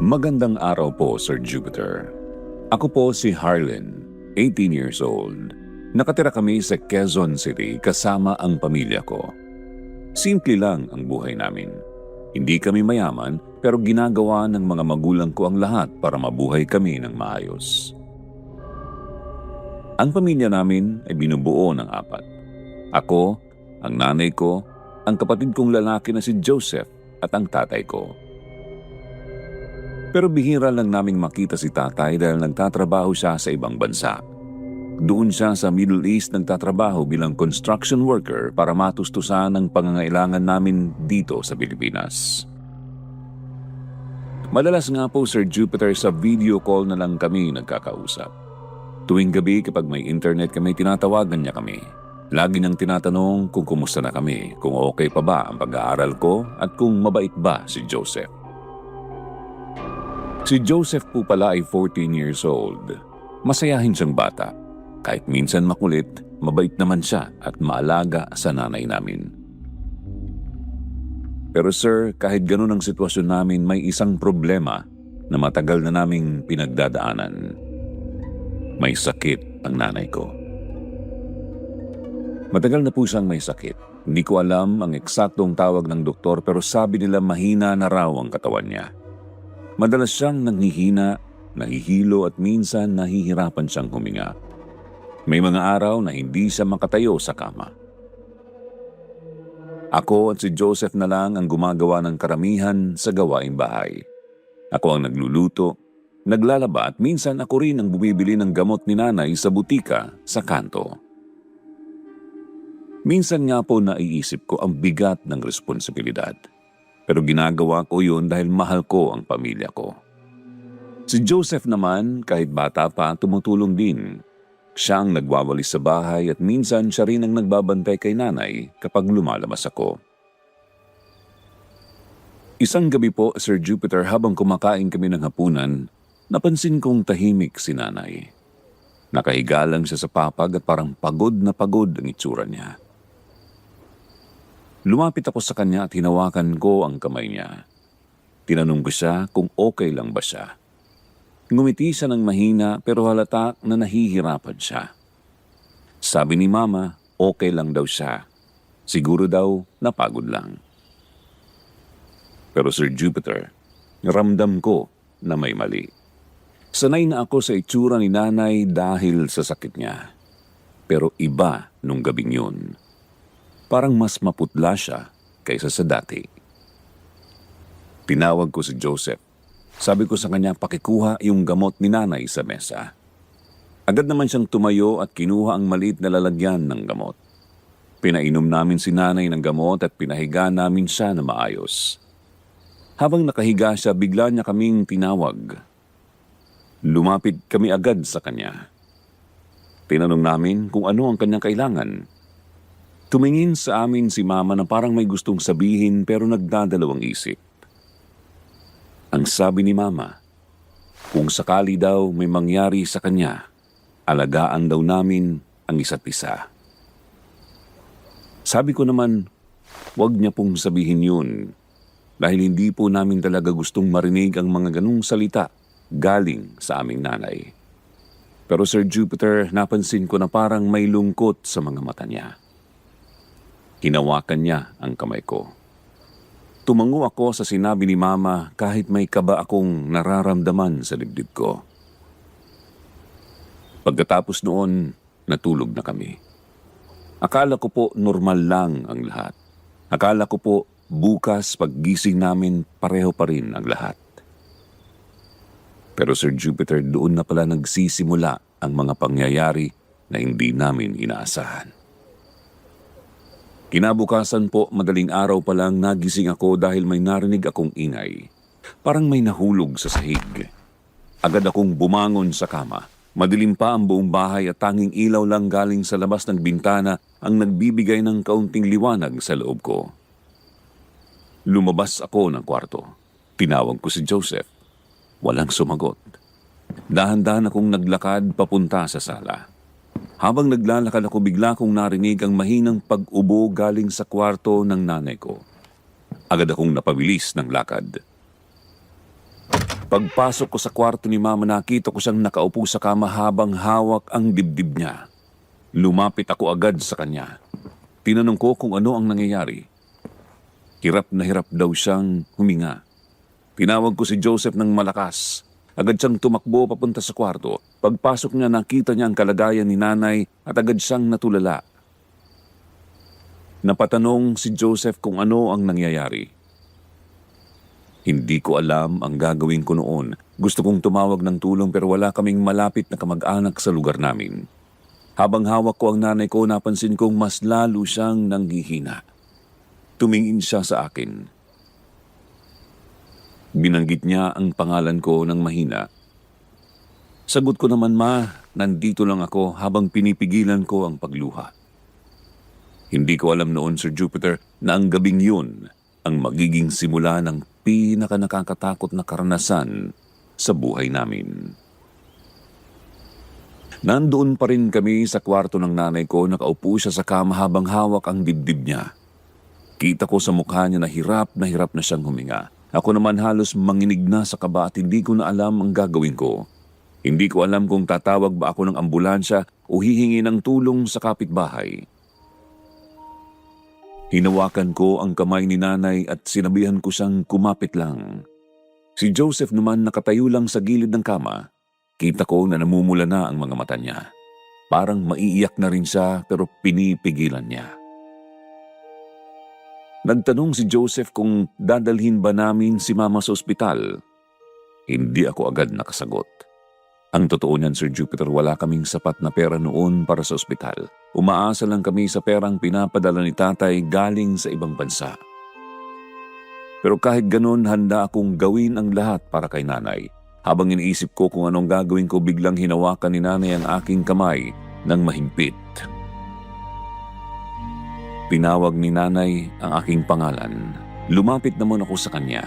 Magandang araw po, Sir Jupiter. Ako po si Harlan, 18 years old. Nakatira kami sa Quezon City kasama ang pamilya ko. Simple lang ang buhay namin. Hindi kami mayaman pero ginagawa ng mga magulang ko ang lahat para mabuhay kami ng maayos. Ang pamilya namin ay binubuo ng 4. Ako, ang nanay ko, ang kapatid kong lalaki na si Joseph at ang tatay ko. Pero bihira lang naming makita si tatay dahil nagtatrabaho siya sa ibang bansa. Doon siya sa Middle East nagtatrabaho bilang construction worker para matustusan ang pangangailangan namin dito sa Pilipinas. Madalas nga po, Sir Jupiter, sa video call na lang kami nagkakausap. Tuwing gabi kapag may internet kami, tinatawagan niya kami. Lagi niyang tinatanong kung kumusta na kami, kung okay pa ba ang pag-aaral ko at kung mabait ba si Joseph. Si Joseph po pala ay 14 years old. Masayahin siyang bata. Kahit minsan makulit, mabait naman siya at maalaga sa nanay namin. Pero sir, kahit ganun ang sitwasyon namin, may isang problema na matagal na naming pinagdadaanan. May sakit ang nanay ko. Matagal na po siyang may sakit. Hindi ko alam ang eksaktong tawag ng doktor pero sabi nila mahina na raw ang katawan niya. Madalas siyang nanghihina, nahihilo at minsan nahihirapan siyang huminga. May mga araw na hindi siya makatayo sa kama. Ako at si Joseph na lang ang gumagawa ng karamihan sa gawaing bahay. Ako ang nagluluto, naglalaba at minsan ako rin ang bumibili ng gamot ni nanay sa butika sa kanto. Minsan nga po naiisip ko ang bigat ng responsibilidad. Pero ginagawa ko yun dahil mahal ko ang pamilya ko. Si Joseph naman, kahit bata pa, tumutulong din. Siya ang nagwawalis sa bahay at minsan siya rin ang nagbabantay kay nanay kapag lumalabas ako. Isang gabi po, Sir Jupiter, habang kumakain kami ng hapunan, napansin kong tahimik si nanay. Nakahiga lang siya sa papag at parang pagod na pagod ang itsura niya. Lumapit ako sa kanya at hinawakan ko ang kamay niya. Tinanong ko siya kung okay lang ba siya. Ngumiti siya ng mahina pero halata na nahihirapan siya. Sabi ni Mama, okay lang daw siya. Siguro daw napagod lang. Pero Sir Jupiter, ramdam ko na may mali. Sanay na ako sa itsura ni nanay dahil sa sakit niya. Pero iba nung gabing yun. Parang mas maputla siya kaysa sa dati. Tinawag ko si Joseph. Sabi ko sa kanya pakikuha yung gamot ni nanay sa mesa. Agad naman siyang tumayo at kinuha ang maliit na lalagyan ng gamot. Pinainom namin si nanay ng gamot at pinahiga namin siya na maayos. Habang nakahiga siya, bigla niya kaming tinawag. Lumapit kami agad sa kanya. Tinanong namin kung ano ang kanyang kailangan. Tumingin sa amin si Mama na parang may gustong sabihin pero nagdadalawang isip. Ang sabi ni Mama, kung sakali daw may mangyari sa kanya, alagaan daw namin ang isa't isa. Sabi ko naman, wag niya pong sabihin yun dahil hindi po namin talaga gustong marinig ang mga ganung salita galing sa aming nanay. Pero Sir Jupiter, napansin ko na parang may lungkot sa mga mata niya. Hinawakan niya ang kamay ko. Tumango ako sa sinabi ni Mama kahit may kaba akong nararamdaman sa dibdib ko. Pagkatapos noon, natulog na kami. Akala ko po normal lang ang lahat. Akala ko po bukas paggising namin pareho pa rin ang lahat. Pero Sir Jupiter, doon na pala nagsisimula ang mga pangyayari na hindi namin inaasahan. Kinabukasan po, madaling araw pa lang nagising ako dahil may narinig akong ingay. Parang may nahulog sa sahig. Agad akong bumangon sa kama. Madilim pa ang buong bahay at tanging ilaw lang galing sa labas ng bintana ang nagbibigay ng kaunting liwanag sa loob ko. Lumabas ako ng kwarto. Tinawag ko si Joseph. Walang sumagot. Dahan-dahan akong naglakad papunta sa sala. Habang naglalakad ako, bigla kong narinig ang mahinang pag-ubo galing sa kwarto ng nanay ko. Agad akong napabilis ng lakad. Pagpasok ko sa kwarto ni Mama, nakita ko siyang nakaupo sa kama habang hawak ang dibdib niya. Lumapit ako agad sa kanya. Tinanong ko kung ano ang nangyayari. Hirap na hirap daw siyang huminga. Tinawag ko si Joseph ng malakas. Agad siyang tumakbo papunta sa kwarto. Pagpasok niya, nakita niya ang kalagayan ni Nanay at agad siyang natulala. Napatanong si Joseph kung ano ang nangyayari. Hindi ko alam ang gagawin ko noon. Gusto kong tumawag ng tulong pero wala kaming malapit na kamag-anak sa lugar namin. Habang hawak ko ang nanay ko, napansin kong mas lalo siyang nanghihina. Tumingin siya sa akin. Binanggit niya ang pangalan ko ng mahina. Sagot ko naman, "Ma, nandito lang ako," habang pinipigilan ko ang pagluha. Hindi ko alam noon, Sir Jupiter, na ang gabing yun ang magiging simula ng pinaka-nakakatakot na karanasan sa buhay namin. Nandoon pa rin kami sa kwarto ng nanay ko, nakaupo siya sa kama habang hawak ang dibdib niya. Kita ko sa mukha niya na hirap na siyang huminga. Ako naman halos manginig na sa kaba at hindi ko na alam ang gagawin ko. Hindi ko alam kung tatawag ba ako ng ambulansya o hihingi ng tulong sa kapitbahay. Hinawakan ko ang kamay ni Nanay at sinabihan ko siyang kumapit lang. Si Joseph naman nakatayo lang sa gilid ng kama. Kita ko na namumula na ang mga mata niya. Parang maiiyak na rin siya pero pinipigilan niya. Nagtanong si Joseph kung dadalhin ba namin si Mama sa ospital. Hindi ako agad nakasagot. Ang totoo niyan, Sir Jupiter, wala kaming sapat na pera noon para sa ospital. Umaasa lang kami sa perang pinapadala ni Tatay galing sa ibang bansa. Pero kahit ganun, handa akong gawin ang lahat para kay Nanay. Habang iniisip ko kung anong gagawin ko, biglang hinawakan ni Nanay ang aking kamay ng mahigpit. Tinawag ni Nanay ang aking pangalan. Lumapit naman ako sa kanya.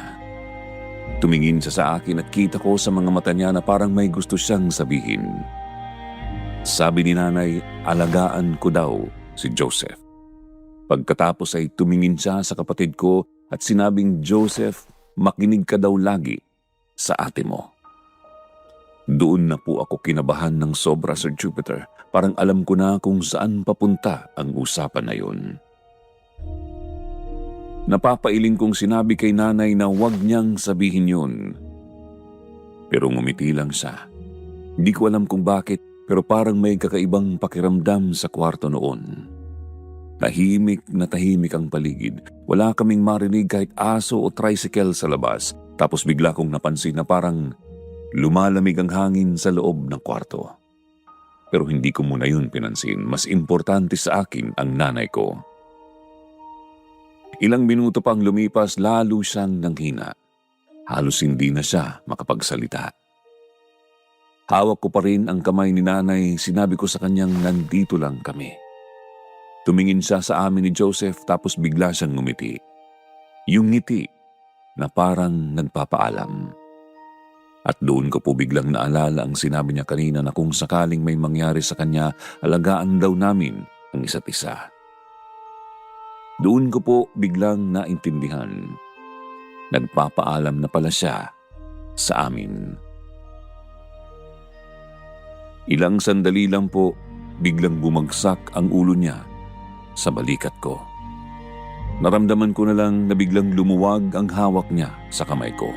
Tumingin siya sa akin at kita ko sa mga mata niya na parang may gusto siyang sabihin. Sabi ni Nanay, alagaan ko daw si Joseph. Pagkatapos ay tumingin siya sa kapatid ko at sinabing, "Joseph, makinig ka daw lagi sa ate mo." Doon na po ako kinabahan ng sobra, Sir Jupiter. Parang alam ko na kung saan papunta ang usapan na yun. Napapailing kong sinabi kay Nanay na huwag niyang sabihin yun. Pero ngumiti lang siya. Hindi ko alam kung bakit, pero parang may kakaibang pakiramdam sa kwarto noon. Tahimik na tahimik ang paligid. Wala kaming marinig kahit aso o tricycle sa labas. Tapos bigla kong napansin na parang lumalamig ang hangin sa loob ng kwarto. Pero hindi ko muna yun pinansin. Mas importante sa akin ang nanay ko. Ilang minuto pang lumipas, lalo siyang nanghina. Halos hindi na siya makapagsalita. Hawak ko pa rin ang kamay ni Nanay, sinabi ko sa kanyang nandito lang kami. Tumingin siya sa amin ni Joseph tapos bigla siyang ngumiti. Yung ngiti na parang nagpapaalam. At doon ko po biglang naalala ang sinabi niya kanina na kung sakaling may mangyari sa kanya, alagaan daw namin ang isa't isa. Doon ko po biglang naintindihan. Nagpapaalam na pala siya sa amin. Ilang sandali lang po, biglang bumagsak ang ulo niya sa balikat ko. Naramdaman ko na lang na biglang lumuwag ang hawak niya sa kamay ko.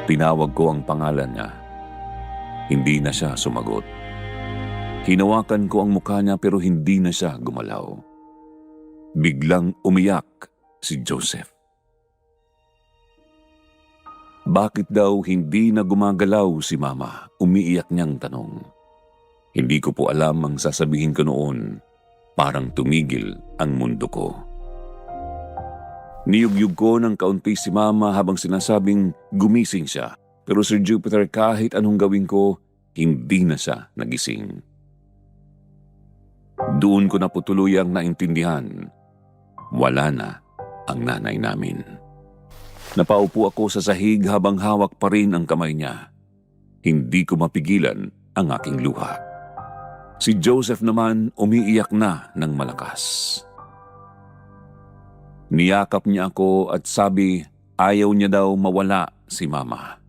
Tinawag ko ang pangalan niya. Hindi na siya sumagot. Hinawakan ko ang mukha niya pero hindi na siya gumalaw. Biglang umiyak si Joseph. Bakit daw hindi na gumagalaw si Mama? Umiiyak niyang tanong. Hindi ko po alam ang sasabihin ko noon. Parang tumigil ang mundo ko. Niyugyug ko ng kaunti si Mama habang sinasabing gumising siya. Pero Sir Jupiter, kahit anong gawin ko, hindi na siya nagising. Doon ko na po tuluyang naintindihan. Wala na ang nanay namin. Napaupo ako sa sahig habang hawak pa rin ang kamay niya. Hindi ko mapigilan ang aking luha. Si Joseph naman umiiyak na ng malakas. Niyakap niya ako at sabi, Ayaw niya daw mawala si Mama.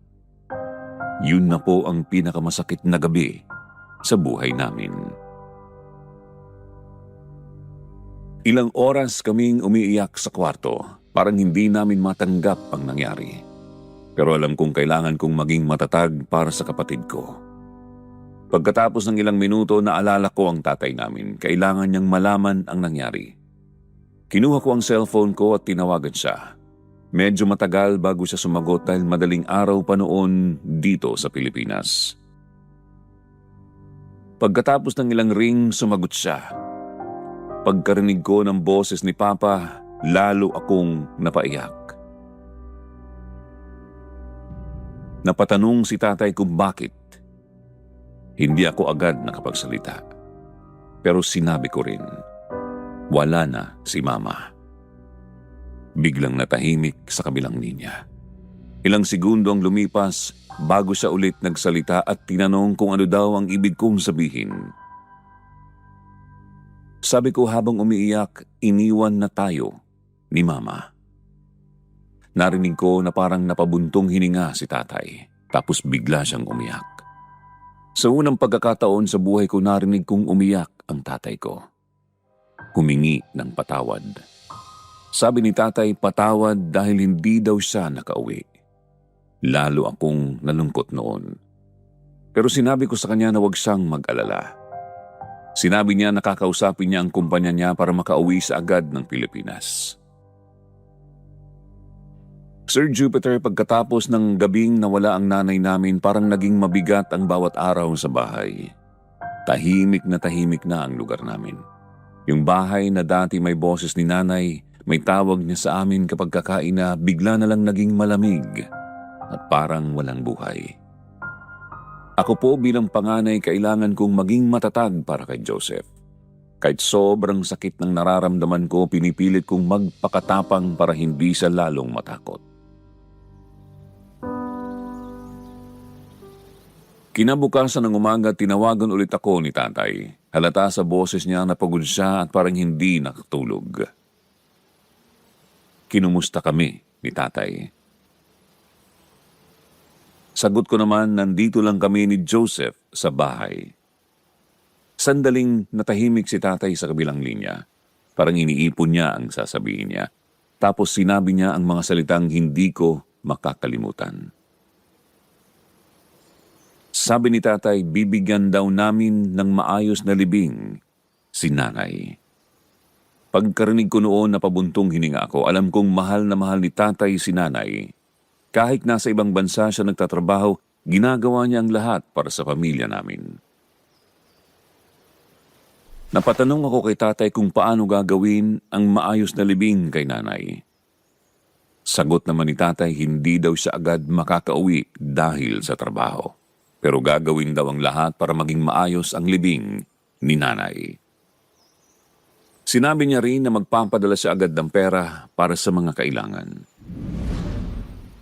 Yun na po ang pinakamasakit na gabi sa buhay namin. Ilang oras kaming umiiyak sa kwarto, parang hindi namin matanggap ang nangyari. Pero alam kong kailangan kong maging matatag para sa kapatid ko. Pagkatapos ng ilang minuto, naalala ko ang tatay namin. Kailangan niyang malaman ang nangyari. Kinuha ko ang cellphone ko at tinawagan siya. Medyo matagal bago siya sumagot dahil madaling araw pa noon dito sa Pilipinas. Pagkatapos ng ilang ring, sumagot siya. Pagkarinig ko ng boses ni Papa, lalo akong napaiyak. Napatanong si tatay kung bakit. Hindi ako agad nakapagsalita. Pero sinabi ko rin, wala na si Mama. Biglang natahimik sa kabilang linya. Ilang segundo ang lumipas bago siya ulit nagsalita at tinanong kung ano daw ang ibig kong sabihin. Sabi ko habang umiiyak, iniwan na tayo ni Mama. Narinig ko na parang napabuntong hininga si tatay, tapos bigla siyang umiyak. Sa unang pagkakataon sa buhay ko, narinig kong umiyak ang tatay ko. Humingi ng patawad. Sabi ni tatay, patawad dahil hindi daw siya nakauwi. Lalo akong nalungkot noon. Pero sinabi ko sa kanya na huwag siyang mag-alala. Sinabi niya na kakausapin niya ang kumpanya niya para makauwi sa agad ng Pilipinas. Sir Jupiter, pagkatapos ng gabing nawala ang nanay namin, parang naging mabigat ang bawat araw sa bahay. Tahimik na ang lugar namin. Yung bahay na dati may boses ni nanay, may tawag niya sa amin kapag kakain na bigla na lang naging malamig at parang walang buhay. Ako po bilang panganay, kailangan kong maging matatag para kay Joseph. Kahit sobrang sakit ng nararamdaman ko, pinipilit kong magpakatapang para hindi siya lalong matakot. Kinabukasan ng umaga, tinawagan ulit ako ni tatay. Halata sa boses niya na pagod siya at parang hindi nakatulog. Kinumusta kami ni tatay. Sagot ko naman, nandito lang kami ni Joseph sa bahay. Sandaling natahimik si tatay sa kabilang linya. Parang iniipon niya ang sasabihin niya. Tapos sinabi niya ang mga salitang hindi ko makakalimutan. Sabi ni tatay, bibigyan daw namin ng maayos na libing si nanay. Pagkarinig ko noon na pabuntong hininga ako, alam kong mahal na mahal ni tatay si nanay. Kahit nasa ibang bansa siya nagtatrabaho, ginagawa niya ang lahat para sa pamilya namin. Napatanong ako kay tatay kung paano gagawin ang maayos na libing kay nanay. Sagot naman ni tatay, hindi daw siya agad makakauwi dahil sa trabaho. Pero gagawin daw ang lahat para maging maayos ang libing ni nanay. Sinabi niya rin na magpapadala siya agad ng pera para sa mga kailangan.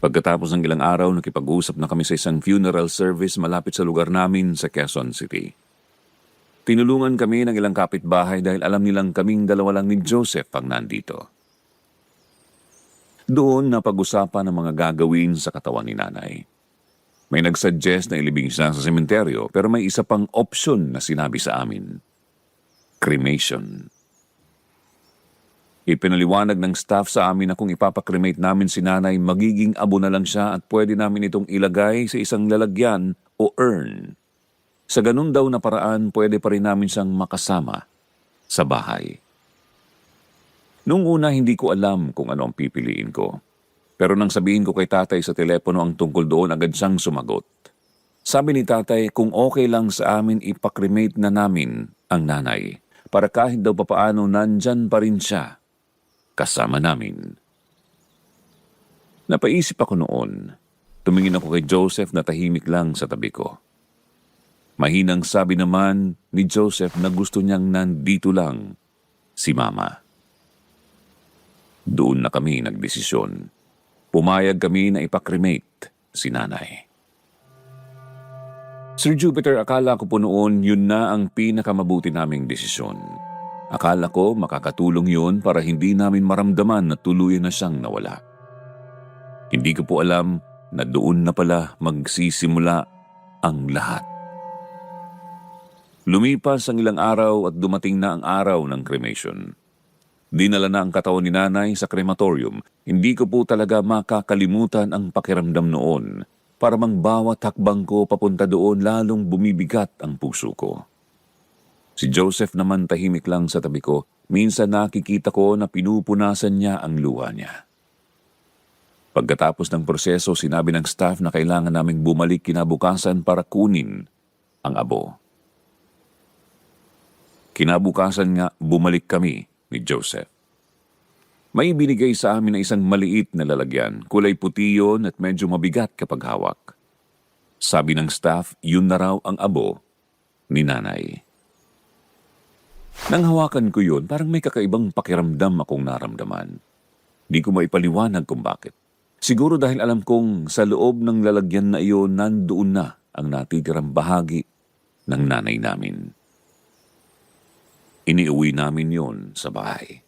Pagkatapos ng ilang araw, nakipag-usap na kami sa isang funeral service malapit sa lugar namin sa Quezon City. Tinulungan kami ng ilang kapitbahay dahil alam nilang kaming dalawa lang ni Joseph ang nandito. Doon napag-usapan ang mga gagawin sa katawan ni nanay. May nagsuggest na ilibing siya sa sementeryo pero may isa pang option na sinabi sa amin. Cremation. Ipinaliwanag ng staff sa amin na kung ipapakremate namin si nanay, magiging abo na lang siya at pwede namin itong ilagay sa isang lalagyan o urn. Sa ganun daw na paraan, pwede pa rin namin siyang makasama sa bahay. Noong una, hindi ko alam kung ano ang pipiliin ko. Pero nang sabihin ko kay tatay sa telepono ang tungkol doon, agad siyang sumagot. Sabi ni tatay, kung okay lang sa amin, ipakremate na namin ang nanay para kahit daw papaano nandyan pa rin siya kasama namin. Napaisip ako noon. Tumingin ako kay Joseph na tahimik lang sa tabi ko. Mahinang sabi naman ni Joseph na gusto niyang nandito lang si Mama. Doon na kami nagdesisyon. Pumayag kami na ipakremate si nanay. Sir Jupiter, akala ko po noon yun na ang pinakamabuti naming desisyon. Akala ko makakatulong yun para hindi namin maramdaman na tuluyan na siyang nawala. Hindi ko po alam na doon na pala magsisimula ang lahat. Lumipas ang ilang araw at dumating na ang araw ng cremation. Dinala na ang katawan ni nanay sa crematorium. Hindi ko po talaga makakalimutan ang pakiramdam noon. Para mang bawat hakbang ko papunta doon lalong bumibigat ang puso ko. Si Joseph naman tahimik lang sa tabi ko. Minsan nakikita ko na pinupunasan niya ang luha niya. Pagkatapos ng proseso, sinabi ng staff na kailangan naming bumalik kinabukasan para kunin ang abo. Kinabukasan nga, bumalik kami ni Joseph. May binigay sa amin na isang maliit na lalagyan. Kulay puti yun at medyo mabigat kapag hawak. Sabi ng staff, yun na raw ang abo ni nanay. Nang hawakan ko yun, parang may kakaibang pakiramdam akong naramdaman. Di ko maipaliwanag kung bakit. Siguro dahil alam kong sa loob ng lalagyan na iyon nandoon na ang natitirang bahagi ng nanay namin. Iniuwi namin yon sa bahay.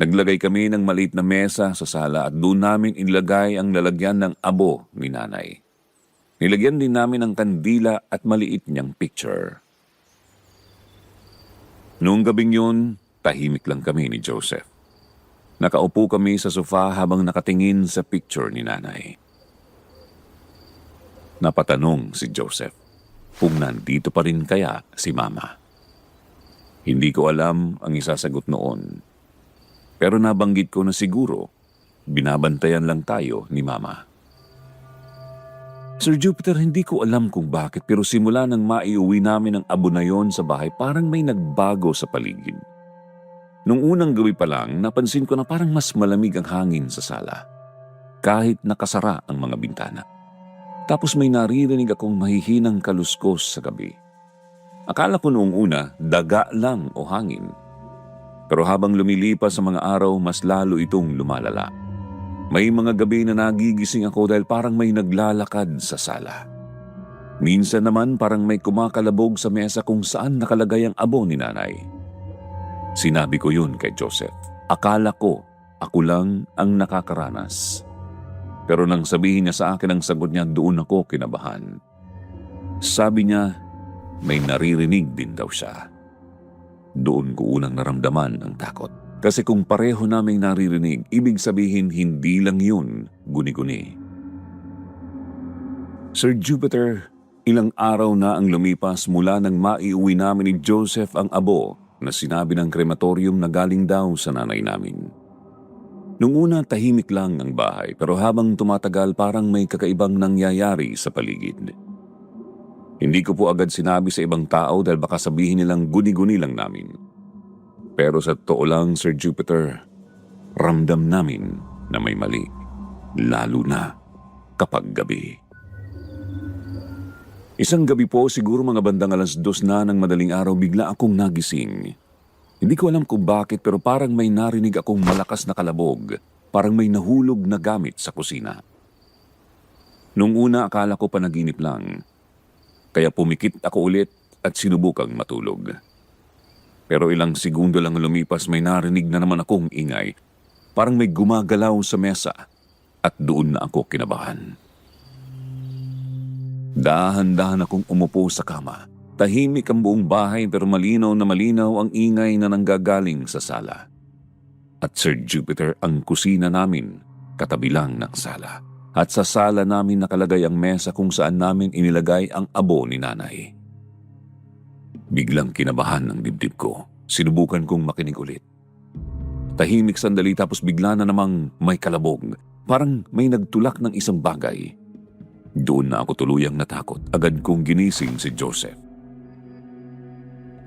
Naglagay kami ng maliit na mesa sa sala at doon namin inilagay ang lalagyan ng abo ni nanay. Nilagyan din namin ng kandila at maliit niyang picture. Noong gabing yun, tahimik lang kami ni Joseph. Nakaupo kami sa sofa habang nakatingin sa picture ni nanay. Napatanong si Joseph kung nandito pa rin kaya si mama. Hindi ko alam ang isasagot noon. Pero nabanggit ko na siguro, binabantayan lang tayo ni mama. Sir Jupiter, hindi ko alam kung bakit pero simula nang maiuwi namin ang abo na yon sa bahay, parang may nagbago sa paligid. Nung unang gabi pa lang, napansin ko na parang mas malamig ang hangin sa sala, kahit nakasara ang mga bintana. Tapos may naririnig akong mahihinang kaluskos sa gabi. Akala ko noong una, daga lang o hangin. Pero habang lumilipas sa mga araw, mas lalo itong lumalala. May mga gabi na nagigising ako dahil parang may naglalakad sa sala. Minsan naman parang may kumakalabog sa mesa kung saan nakalagay ang abo ni nanay. Sinabi ko yun kay Joseph. Akala ko, ako lang ang nakakaranas. Pero nang sabihin niya sa akin ang sagot niya, doon ako kinabahan. Sabi niya, may naririnig din daw siya. Doon ko unang naramdaman ang takot. Kasi kung pareho naming naririnig, ibig sabihin hindi lang yun guni-guni. Sir Jupiter, ilang araw na ang lumipas mula nang maiuwi namin ni Joseph ang abo na sinabi ng krematorium na galing daw sa nanay namin. Nung una tahimik lang ang bahay pero habang tumatagal parang may kakaibang nangyayari sa paligid. Hindi ko po agad sinabi sa ibang tao dahil baka sabihin nilang guni-guni lang namin. Pero sa totoo lang, Sir Jupiter, ramdam namin na may mali, lalo na kapag gabi. Isang gabi po, siguro mga bandang 2:00 na ng madaling araw, bigla akong nagising. Hindi ko alam kung bakit pero parang may narinig akong malakas na kalabog, parang may nahulog na gamit sa kusina. Nung una akala ko panaginip lang, kaya pumikit ako ulit at sinubukang matulog. Pero ilang segundo lang lumipas may narinig na naman akong ingay. Parang may gumagalaw sa mesa at doon na ako kinabahan. Dahan-dahan akong umupo sa kama. Tahimik ang buong bahay pero malinaw na malinaw ang ingay na nanggagaling sa sala. At Sir Jupiter, ang kusina namin, katabi lang ng sala. At sa sala namin nakalagay ang mesa kung saan namin inilagay ang abo ni nanay. Biglang kinabahan ng dibdib ko. Sinubukan kong makinig ulit. Tahimik sandali tapos bigla na namang may kalabog. Parang may nagtulak ng isang bagay. Doon na ako tuluyang natakot. Agad kong ginising si Joseph.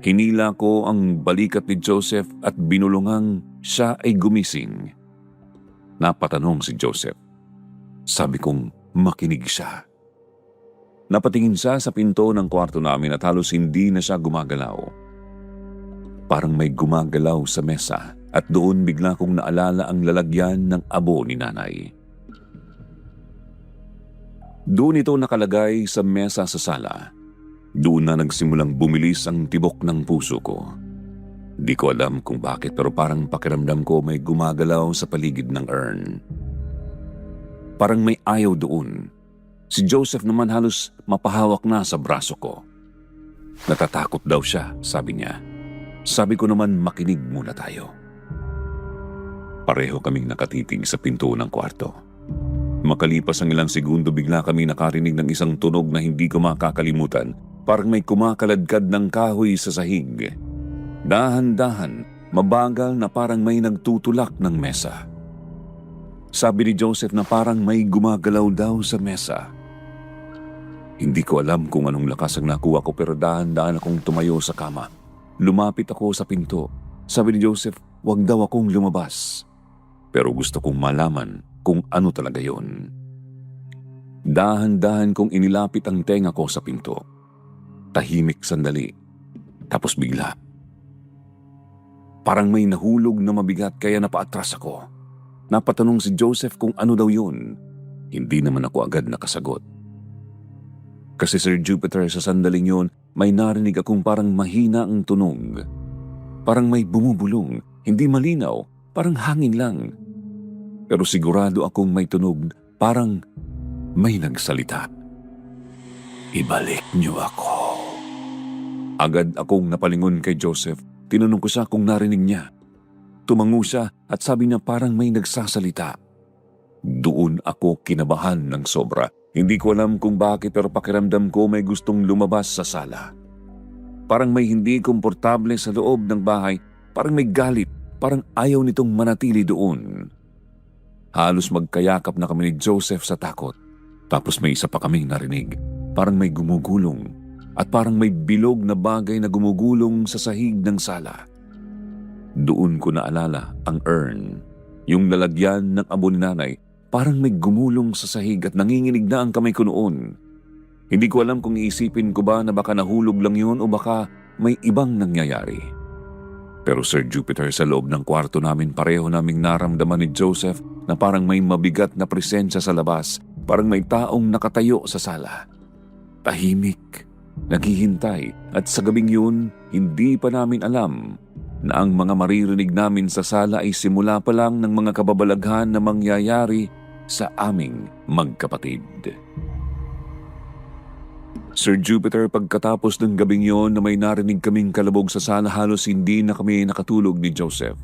Hinila ko ang balikat ni Joseph at binulungang siya ay gumising. Napatanong si Joseph. Sabi kong makinig siya. Napatingin siya sa pinto ng kwarto namin at halos hindi na siya gumagalaw. Parang may gumagalaw sa mesa at doon bigla kong naalala ang lalagyan ng abo ni nanay. Doon ito nakalagay sa mesa sa sala. Doon na nagsimulang bumilis ang tibok ng puso ko. Di ko alam kung bakit pero parang pakiramdam ko may gumagalaw sa paligid ng urn. Parang may ayaw doon. Si Joseph naman halos mapahawak na sa braso ko. Natatakot daw siya, sabi niya. Sabi ko naman makinig muna tayo. Pareho kaming nakatitig sa pinto ng kwarto. Makalipas ang ilang segundo bigla kami nakarinig ng isang tunog na hindi ko makakalimutan. Parang may kumakaladkad ng kahoy sa sahig. Dahan-dahan, mabagal na parang may nagtutulak ng mesa. Sabi ni Joseph na parang may gumagalaw daw sa mesa. Hindi ko alam kung anong lakas ang nakuha ko pero dahan-dahan akong tumayo sa kama. Lumapit ako sa pinto. Sabi ni Joseph, wag daw akong lumabas. Pero gusto kong malaman kung ano talaga yon. Dahan-dahan kong inilapit ang tenga ko sa pinto. Tahimik sandali. Tapos bigla. Parang may nahulog na mabigat kaya napaatras ako. Napatanong si Joseph kung ano daw yun. Hindi naman ako agad nakasagot. Kasi Sir Jupiter, sa sandaling yun, may narinig akong parang mahina ang tunog. Parang may bumubulong, hindi malinaw, parang hangin lang. Pero sigurado akong may tunog, parang may nagsalita. Ibalik niyo ako. Agad akong napalingon kay Joseph. Tinanong ko siya kung narinig niya. Tumango siya at sabi niya parang may nagsasalita. Doon ako kinabahan ng sobra. Hindi ko alam kung bakit pero pakiramdam ko may gustong lumabas sa sala. Parang may hindi komportable sa loob ng bahay. Parang may galit. Parang ayaw nitong manatili doon. Halos magkayakap na kami ni Joseph sa takot. Tapos may isa pa kaming narinig. Parang may gumugulong. At parang may bilog na bagay na gumugulong sa sahig ng sala. Doon ko naalala ang urn. Yung lalagyan ng abo ni nanay. Parang may gumulong sa sahig at nanginginig na ang kamay ko noon. Hindi ko alam kung iisipin ko ba na baka nahulog lang yun o baka may ibang nangyayari. Pero Sir Jupiter, sa loob ng kwarto namin pareho naming naramdaman ni Joseph na parang may mabigat na presensya sa labas. Parang may taong nakatayo sa sala. Tahimik, naghihintay at sa gabing yun, hindi pa namin alam na ang mga maririnig namin sa sala ay simula pa lang ng mga kababalaghan na mangyayari sa aming magkapatid. Sir Jupiter, pagkatapos ng gabing yon na may narinig kaming kalabog sa sala, halos hindi na kami nakatulog ni Joseph.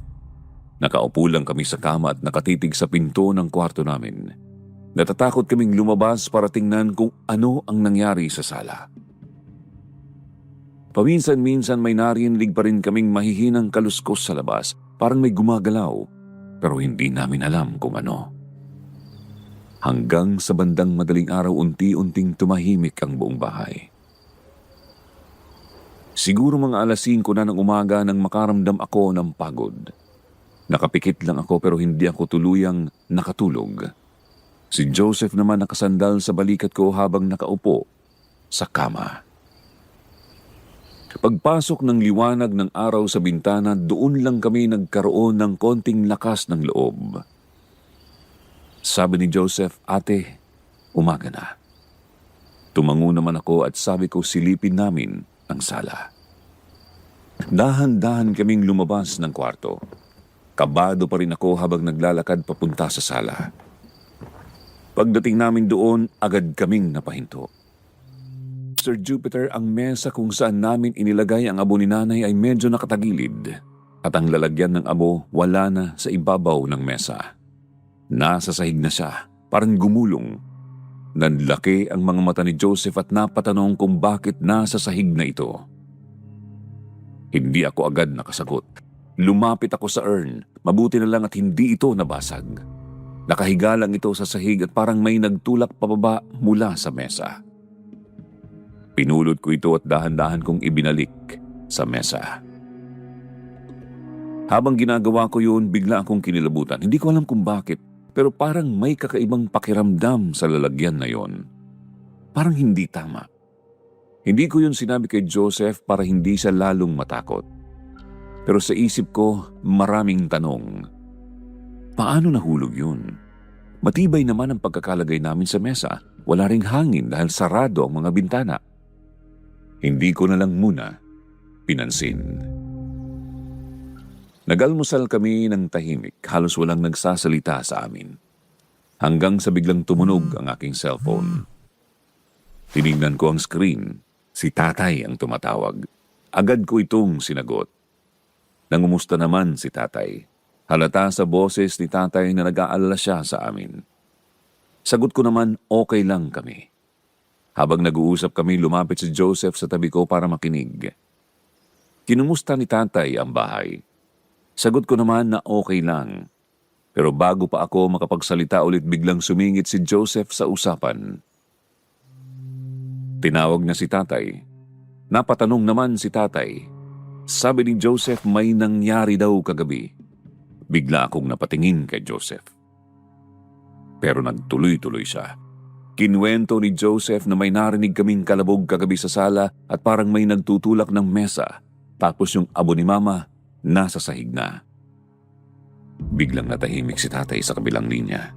Nakaupo lang kami sa kama at nakatitig sa pinto ng kwarto namin. Natatakot kaming lumabas para tingnan kung ano ang nangyari sa sala. Paminsan-minsan may narinig pa rin kaming mahihinang kaluskos sa labas, parang may gumagalaw, pero hindi namin alam kung ano. Hanggang sa bandang madaling araw unti-unting tumahimik ang buong bahay. Siguro mga 5:00 na ng umaga nang makaramdam ako ng pagod. Nakapikit lang ako pero hindi ako tuluyang nakatulog. Si Joseph naman nakasandal sa balikat ko habang nakaupo sa kama. Pagpasok ng liwanag ng araw sa bintana, doon lang kami nagkaroon ng konting lakas ng loob. Sabi ni Joseph, "Ate, umaga na." Tumango naman ako at sabi ko silipin namin ang sala. Dahan-dahan kaming lumabas ng kwarto. Kabado pa rin ako habang naglalakad papunta sa sala. Pagdating namin doon, agad kaming napahinto. Sir Jupiter, ang mesa kung saan namin inilagay ang abo ni nanay ay medyo nakatagilid at ang lalagyan ng abo wala na sa ibabaw ng mesa. Nasa sahig na siya, parang gumulong. Nanlaki ang mga mata ni Joseph at napatanong kung bakit nasa sahig na ito. Hindi ako agad nakasagot. Lumapit ako sa urn, mabuti na lang at hindi ito nabasag. Nakahiga lang ito sa sahig at parang may nagtulak pababa mula sa mesa. Pinulot ko ito at dahan-dahan kong ibinalik sa mesa. Habang ginagawa ko yun, bigla akong kinilabutan. Hindi ko alam kung bakit, pero parang may kakaibang pakiramdam sa lalagyan na yon. Parang hindi tama. Hindi ko yun sinabi kay Joseph para hindi siya lalong matakot. Pero sa isip ko, maraming tanong. Paano nahulog yun? Matibay naman ang pagkakalagay namin sa mesa. Wala ring hangin dahil sarado ang mga bintana. Hindi ko na lang muna pinansin. Nagalmusal kami ng tahimik, halos walang nagsasalita sa amin. hanggang sa biglang tumunog ang aking cellphone. Tinignan ko ang screen. Si tatay ang tumatawag. Agad ko itong sinagot. Nangumusta naman si tatay. Halata sa boses ni tatay na nag-aalala siya sa amin. Sagot ko naman okay lang kami. Habang nag-uusap kami, lumapit si Joseph sa tabi ko para makinig. Kinumusta ni tatay ang bahay. Sagot ko naman na okay lang. Pero bago pa ako makapagsalita ulit, biglang sumingit si Joseph sa usapan. Tinawag na si tatay. Napatanong naman si tatay. Sabi ni Joseph may nangyari daw kagabi. Bigla akong napatingin kay Joseph. Pero nagtuloy-tuloy siya. Kinuwento ni Joseph na may narinig kaming kalabog kagabi sa sala at parang may nagtutulak ng mesa. Tapos yung abo ni mama nasa sahig na. Biglang natahimik si tatay sa kabilang linya.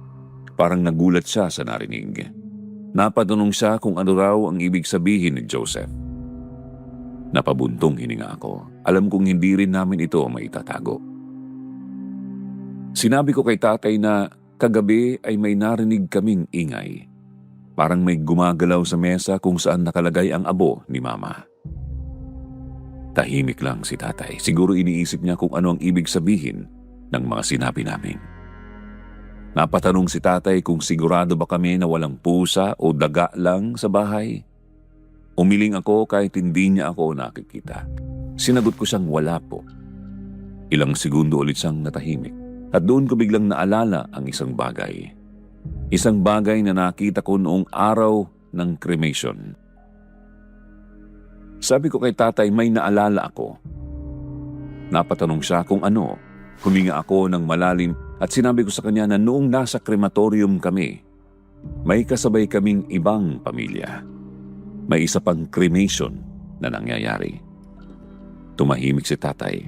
Parang nagulat siya sa narinig. Napatanong siya kung ano raw ang ibig sabihin ni Joseph. Napabuntong hininga ako. Alam kong hindi rin namin ito maitatago. Sinabi ko kay tatay na kagabi ay may narinig kaming ingay. Parang may gumagalaw sa mesa kung saan nakalagay ang abo ni mama. Tahimik lang si tatay. Siguro iniisip niya kung ano ang ibig sabihin ng mga sinabi namin. Napatanong si tatay kung sigurado ba kami na walang pusa o daga lang sa bahay. Umiling ako kahit hindi niya ako nakikita. Sinagot ko siyang wala po. Ilang segundo ulit siyang natahimik at doon ko biglang naalala ang isang bagay. Isang bagay na nakita ko noong araw ng cremation. Sabi ko kay tatay may naalala ako. Napatanong siya kung ano. Huminga ako ng malalim at sinabi ko sa kanya na noong nasa crematorium kami, may kasabay kaming ibang pamilya. May isa pang cremation na nangyayari. Tumahimik si tatay.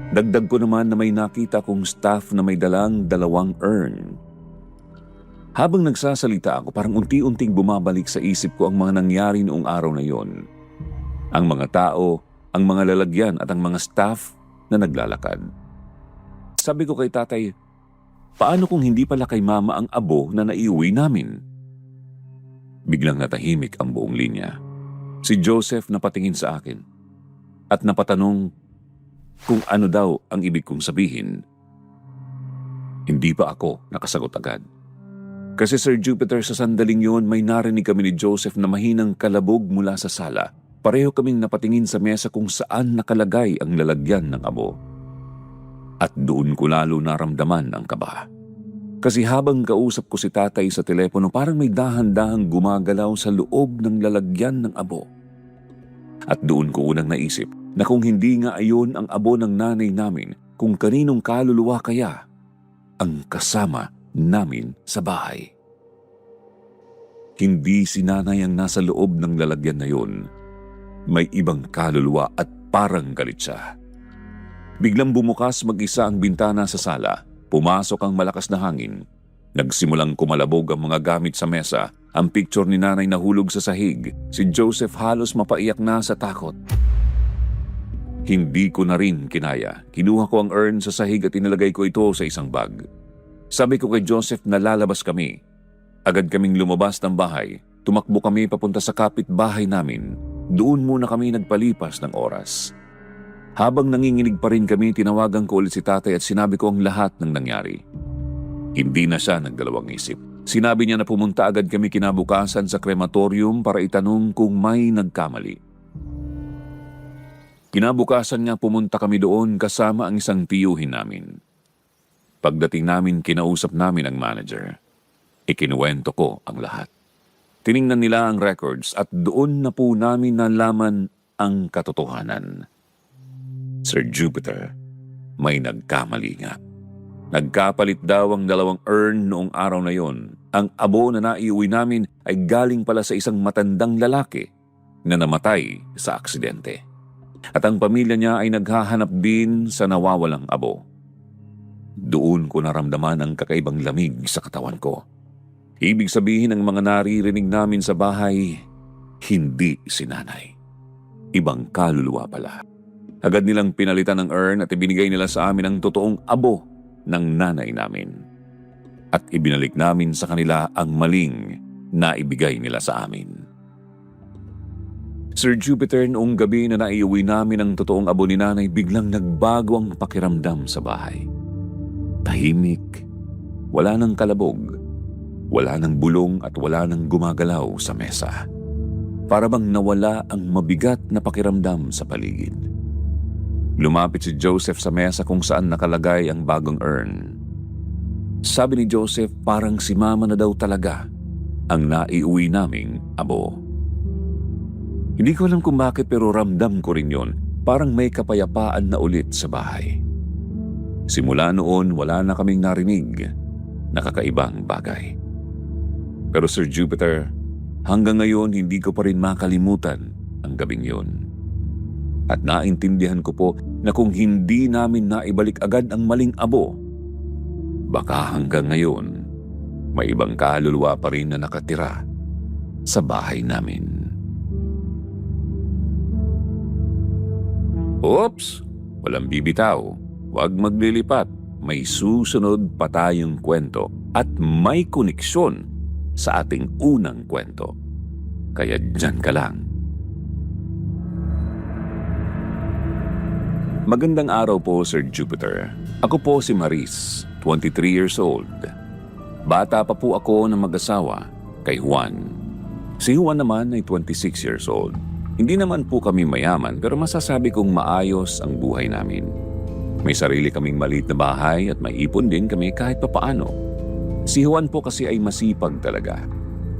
Dagdag ko naman na may nakita kong staff na may dalang 2 urn. Habang nagsasalita ako, parang unti-unting bumabalik sa isip ko ang mga nangyari noong araw na yon. Ang mga tao, ang mga lalagyan at ang mga staff na naglalakad. Sabi ko kay tatay, paano kung hindi pala kay mama ang abo na naiuwi namin? Biglang natahimik ang buong linya. Si Joseph napatingin sa akin at napatanong kung ano daw ang ibig kong sabihin. Hindi pa ako nakasagot agad. Kasi Sir Jupiter, sa sandaling yun may narinig kami ni Joseph na mahinang kalabog mula sa sala. Pareho kaming napatingin sa mesa kung saan nakalagay ang lalagyan ng abo. At doon ko lalo naramdaman ang kaba. Kasi habang kausap ko si tatay sa telepono, parang may dahan-dahang gumagalaw sa loob ng lalagyan ng abo. At doon ko unang naisip na kung hindi nga ayon ang abo ng nanay namin, kung kaninong kaluluwa kaya ang kasama namin sa bahay. Hindi si nanay ang nasa loob ng lalagyan na yun. May ibang kaluluwa at parang galit siya. Biglang bumukas mag-isa ang bintana sa sala. Pumasok ang malakas na hangin. Nagsimulang kumalabog ang mga gamit sa mesa. Ang picture ni nanay nahulog sa sahig. Si Joseph halos mapaiyak na sa takot. Hindi ko na rin kinaya. Kinuha ko ang urn sa sahig at inilagay ko ito sa isang bag. Sabi ko kay Joseph na lalabas kami. Agad kaming lumabas ng bahay. Tumakbo kami papunta sa kapitbahay namin. Doon muna kami nagpalipas ng oras. Habang nanginginig pa rin kami, tinawagan ko ulit si tatay at sinabi ko ang lahat ng nangyari. Hindi na siya nagdalawang isip. Sinabi niya na pumunta agad kami kinabukasan sa krematorium para itanong kung may nagkamali. Kinabukasan nga pumunta kami doon kasama ang isang tiyuhin namin. Pagdating namin, kinausap namin ang manager. Ikinuwento ko ang lahat. Tiningnan nila ang records at doon na po namin nalaman ang katotohanan. Sir Jupiter, may nagkamali nga. Nagkapalit daw ang 2 urn noong araw na yon. Ang abo na naiuwi namin ay galing pala sa isang matandang lalaki na namatay sa aksidente. At ang pamilya niya ay naghahanap din sa nawawalang abo. Doon ko naramdaman ang kakaibang lamig sa katawan ko. Ibig sabihin ng mga naririnig namin sa bahay, hindi si nanay. Ibang kaluluwa pala. Agad nilang pinalitan ng urn at ibinigay nila sa amin ang totoong abo ng nanay namin. at ibinalik namin sa kanila ang maling na ibigay nila sa amin. Sir Jupiter, noong gabi na naiuwi namin ang totoong abo ni nanay, biglang nagbago ang pakiramdam sa bahay. Tahimik, wala nang kalabog, wala nang bulong at wala nang gumagalaw sa mesa. Para bang nawala ang mabigat na pakiramdam sa paligid. Lumapit si Joseph sa mesa kung saan nakalagay ang bagong urn. Sabi ni Joseph, parang si Mama na daw talaga ang naiuwi naming abo. Hindi ko alam kung bakit pero ramdam ko rin yon. Parang may kapayapaan na ulit sa bahay. Simula noon, wala na kaming narinig na kakaibang bagay. Pero Sir Jupiter, hanggang ngayon hindi ko pa rin makalimutan ang gabing yon. At naintindihan ko po na kung hindi namin naibalik agad ang maling abo, baka hanggang ngayon, may ibang kaluluwa pa rin na nakatira sa bahay namin. Oops! Walang bibitaw. Huwag maglilipat. May susunod pa tayong kwento at may koneksyon sa ating unang kwento. Kaya dyan ka lang. Magandang araw po, Sir Jupiter. Ako po si Maris, 23 years old. Bata pa po ako na mag-asawa kay Juan. Si Juan naman ay 26 years old. Hindi naman po kami mayaman pero masasabi kong maayos ang buhay namin. May sarili kaming maliit na bahay at may ipon din kami kahit papaano. Si Juan po kasi ay masipag talaga.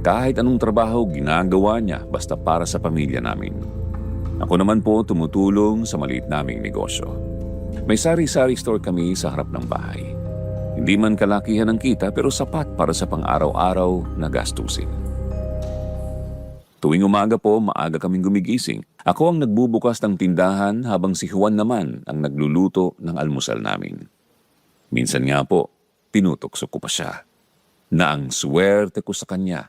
Kahit anong trabaho ginagawa niya basta para sa pamilya namin. Ako naman po tumutulong sa maliit naming negosyo. May sari-sari store kami sa harap ng bahay. Hindi man kalakihan ang kita pero sapat para sa pang-araw-araw na gastusin. Tuwing umaga po, maaga kaming gumigising. Ako ang nagbubukas ng tindahan habang si Juan naman ang nagluluto ng almusal namin. Minsan nga po, tinutokso ko pa siya na ang swerte ko sa kanya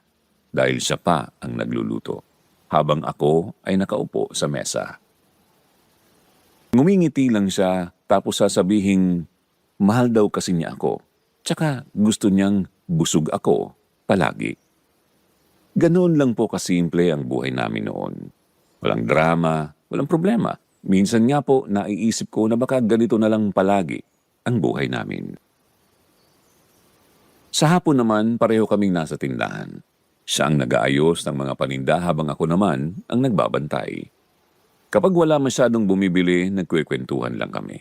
dahil siya pa ang nagluluto habang ako ay nakaupo sa mesa. Ngumingiti lang siya tapos sasabihin, mahal daw kasi niya ako. Tsaka gusto niyang busog ako palagi. Ganoon lang po kasimple ang buhay namin noon. Walang drama, walang problema. Minsan nga po naiisip ko na baka ganito na lang palagi ang buhay namin. Sa hapon naman, pareho kaming nasa tindahan. Siya ang nag-aayos ng mga paninda habang ako naman ang nagbabantay. Kapag wala masyadong bumibili, nagkwekwentuhan lang kami.